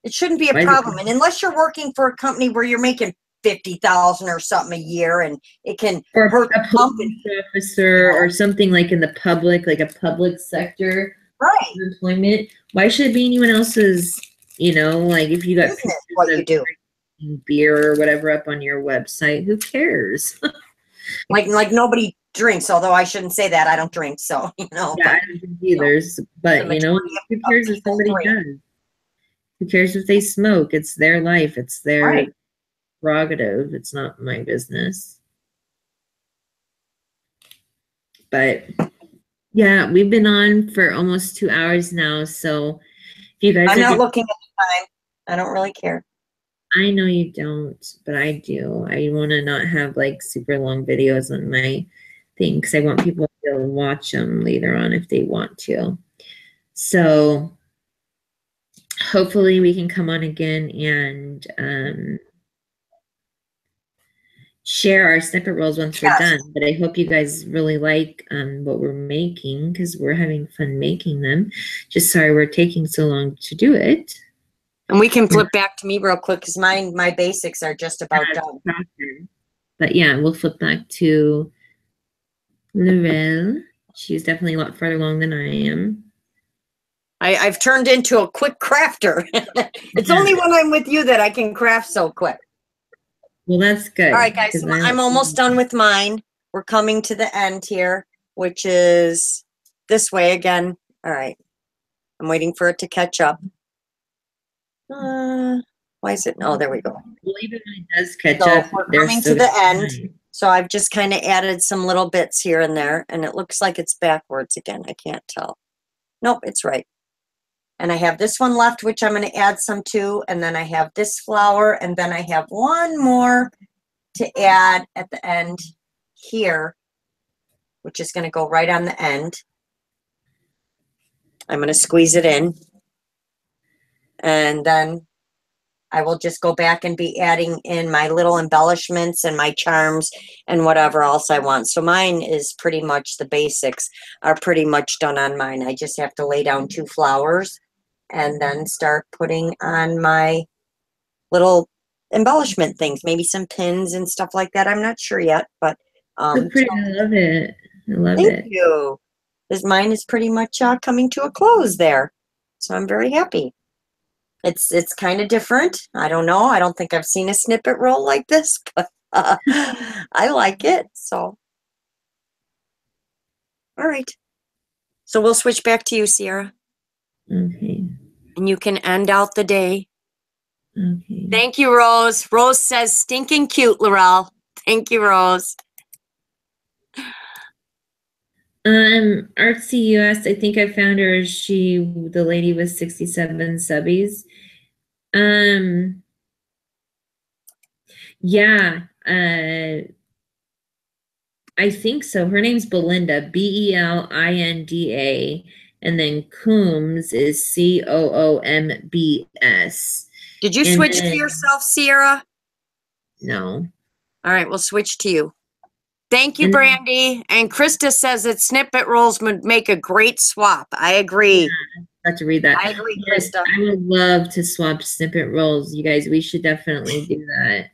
it shouldn't be a problem. And unless you're working for a company where you're making $50,000 or something a year, and it can hurt a police officer or something like in the public, like a public sector, right? Employment. Why should it be anyone else's? You know, like if you got what you do, beer or whatever up on your website, who cares? like nobody drinks. Although I shouldn't say that. I don't drink, so you know. Yeah, I don't drink either. But you know, who cares if somebody does? Who cares if they smoke? It's their life. It's their prerogative. It's not my business. But yeah, we've been on for almost 2 hours now. So if you guys, I'm not looking at the time. I don't really care. I know you don't, but I do. I want to not have like super long videos on my thing because I want people to watch them later on if they want to. So hopefully we can come on again and share our snippet rolls once we're done. But I hope you guys really like what we're making because we're having fun making them. Just sorry we're taking so long to do it. And we can flip back to me real quick because my basics are just about done. But yeah, we'll flip back to Lorelle. She's definitely a lot further along than I am. I've turned into a quick crafter. It's only when I'm with you that I can craft so quick. Well, that's good. All right, guys, so I'm almost done with mine. we're coming to the end here, which is this way again. All right. I'm waiting for it to catch up. Why is it? Oh, there we go. Well, even when it does catch So up, we're they're coming still to the behind. end. So I've just kind of added some little bits here and there, and it looks like it's backwards again. I can't tell. Nope, it's right. And I have this one left, which I'm going to add some to, and then I have this flower, and then I have one more to add at the end here, which is going to go right on the end. I'm going to squeeze it in, and then I will just go back and be adding in my little embellishments and my charms and whatever else I want. So mine is pretty much, the basics are pretty much done on mine. I just have to lay down 2 flowers and then start putting on my little embellishment things, maybe some pins and stuff like that. I'm not sure yet, but So pretty. I love it. I love it. Thank you. Because mine is pretty much coming to a close there. So I'm very happy. It's kind of different. I don't know. I don't think I've seen a snippet roll like this, but I like it. So, all right. So we'll switch back to you, Sierra. Okay. And you can end out the day. Okay. Thank you, Rose. Rose says, stinking cute, Lorelle. Thank you, Rose. Artsy US, I think I found her. The lady was 67 subbies. Yeah, I think so. Her name's Belinda, Belinda, and then Coombs is Coombs. Did you switch to yourself, Sierra? No. All right, we'll switch to you. Thank you, Brandy. And Krista says that snippet rolls would make a great swap. I agree. Yeah, I have to read that. I agree, Yes, Krista. I would love to swap snippet rolls. You guys, we should definitely do that.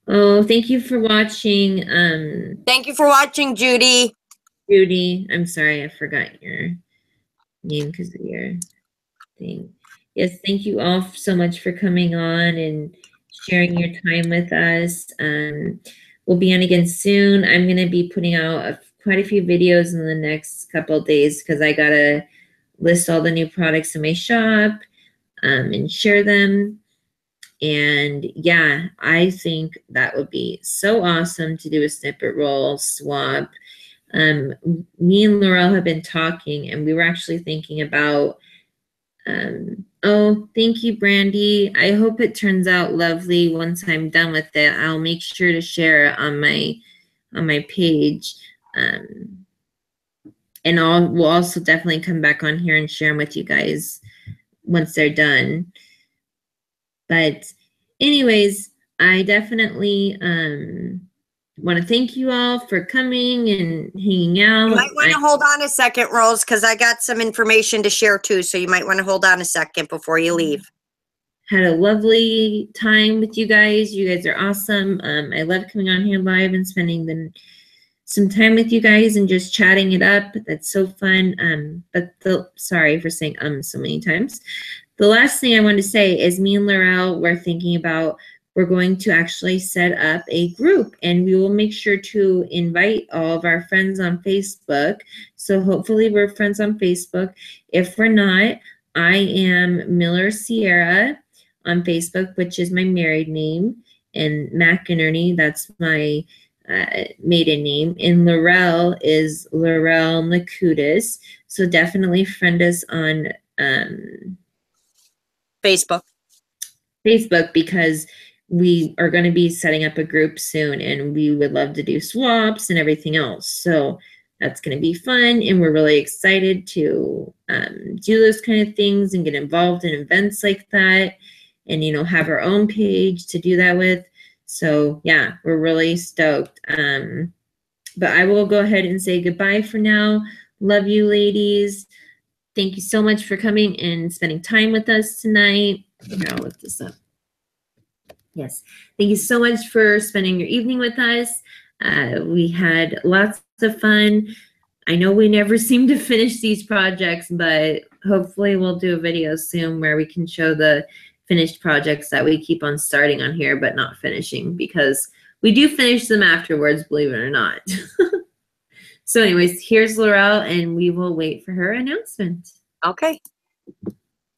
Oh, thank you for watching. Thank you for watching, Judy. Judy, I'm sorry, I forgot your name because of your thing. Yes, thank you all so much for coming on and sharing your time with us. We'll be on again soon. I'm going to be putting out quite a few videos in the next couple of days because I got to list all the new products in my shop and share them. And yeah, I think that would be so awesome to do a snippet roll swap. Me and Lorelle have been talking, and we were actually thinking about, oh, thank you, Brandy. I hope it turns out lovely once I'm done with it. I'll make sure to share it on my page. And we'll also definitely come back on here and share them with you guys once they're done. But anyways, I definitely want to thank you all for coming and hanging out. You might want to hold on a second, Rose, because I got some information to share too. So you might want to hold on a second before you leave. Had a lovely time with you guys. You guys are awesome. I love coming on here live and spending some time with you guys and just chatting it up. That's so fun. Sorry for saying so many times. The last thing I want to say is me and Lorelle, we're thinking about, we're going to actually set up a group, and we will make sure to invite all of our friends on Facebook. So hopefully we're friends on Facebook. If we're not, I am Miller Sierra on Facebook, which is my married name, and McInerney, that's my maiden name, and Lorelle is Lorelle Nakutis. So definitely friend us on Facebook, because we are going to be setting up a group soon, and we would love to do swaps and everything else. So that's going to be fun, and we're really excited to do those kind of things and get involved in events like that, and have our own page to do that with. So yeah, we're really stoked. But I will go ahead and say goodbye for now. Love you, ladies. Thank you so much for coming and spending time with us tonight. Here, I'll lift this up. Yes. Thank you so much for spending your evening with us. We had lots of fun. I know we never seem to finish these projects, but hopefully we'll do a video soon where we can show the finished projects that we keep on starting on here but not finishing, because We do finish them afterwards, believe it or not. So anyways, here's Lorelle, and we will wait for her announcement. Okay.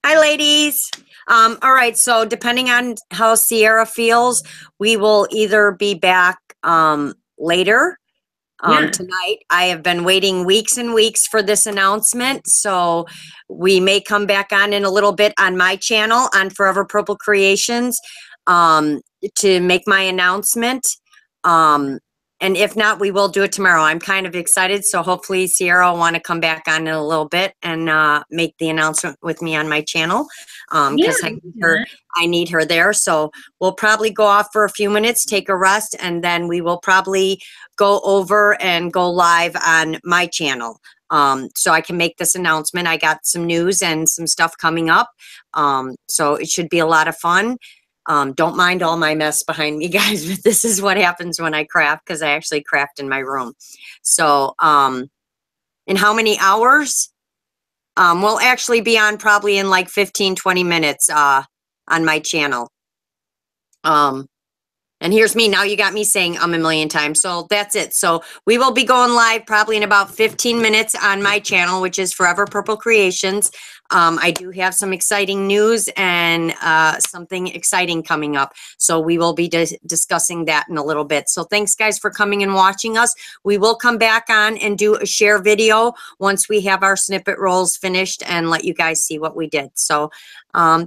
Hi, ladies. All right, so depending on how Sierra feels, we will either be back later tonight. I have been waiting weeks and weeks for this announcement, so we may come back on in a little bit on my channel on Forever Purple Creations to make my announcement. And if not, we will do it tomorrow. I'm kind of excited, so hopefully Sierra will want to come back on in a little bit and make the announcement with me on my channel because I need her there. So we'll probably go off for a few minutes, take a rest, and then we will probably go over and go live on my channel so I can make this announcement. I got some news and some stuff coming up, so it should be a lot of fun. Don't mind all my mess behind me, guys, but this is what happens when I craft, because I actually craft in my room. So in how many hours? We'll actually be on probably in like 15, 20 minutes on my channel. And here's me. Now you got me saying a million times. So that's it. So we will be going live probably in about 15 minutes on my channel, which is Forever Purple Creations. I do have some exciting news and something exciting coming up. So we will be discussing that in a little bit. So thanks, guys, for coming and watching us. We will come back on and do a share video once we have our snippet rolls finished and let you guys see what we did. So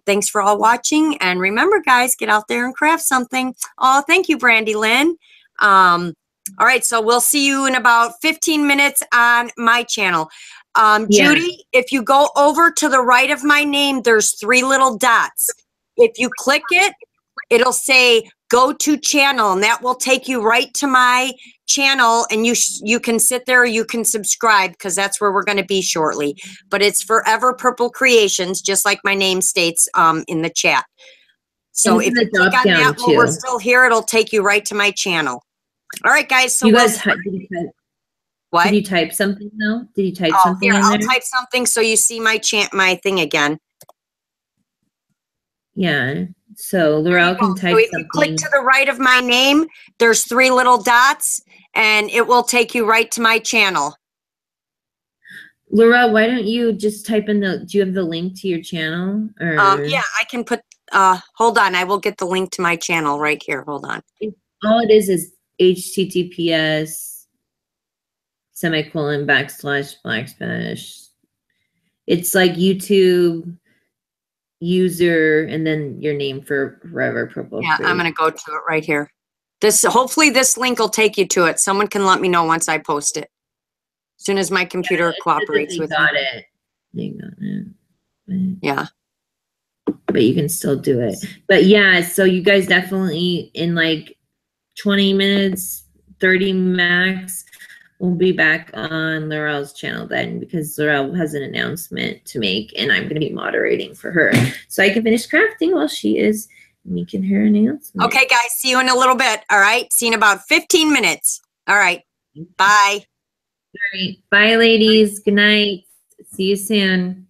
thanks for all watching. And remember, guys, get out there and craft something. Oh, thank you, Brandy Lynn. All right, so we'll see you in about 15 minutes on my channel. Judy, if you go over to the right of my name, there's 3 little dots. If you click it, it'll say go to channel, and that will take you right to my channel, and you can sit there, you can subscribe, because that's where we're going to be shortly. But it's Forever Purple Creations, just like my name states in the chat. So if you click on that while we're still here, it'll take you right to my channel. All right, guys. So what? Did you type something though? Did you type something in there? I'll type something so you see my thing again. Yeah. So Lorelle can type something. So if you click to the right of my name, there's 3 little dots, and it will take you right to my channel. Lorelle, why don't you just type in do you have the link to your channel? Or? Yeah, I can put, hold on, I will get the link to my channel right here. Hold on. All it is https://// It's like YouTube user and then your name for Forever Purple. Yeah, I'm going to go to it right here. Hopefully this link will take you to it. Someone can let me know once I post it. As soon as my computer cooperates with me. They got it. Yeah. But you can still do it. But yeah, so you guys definitely in like 20 minutes, 30 max, we'll be back on Lorelle's channel then, because Lorelle has an announcement to make and I'm going to be moderating for her. So I can finish crafting while she is making her announcement. Okay, guys, see you in a little bit. All right. See you in about 15 minutes. All right. Bye. All right. Bye, ladies. Good night. See you soon.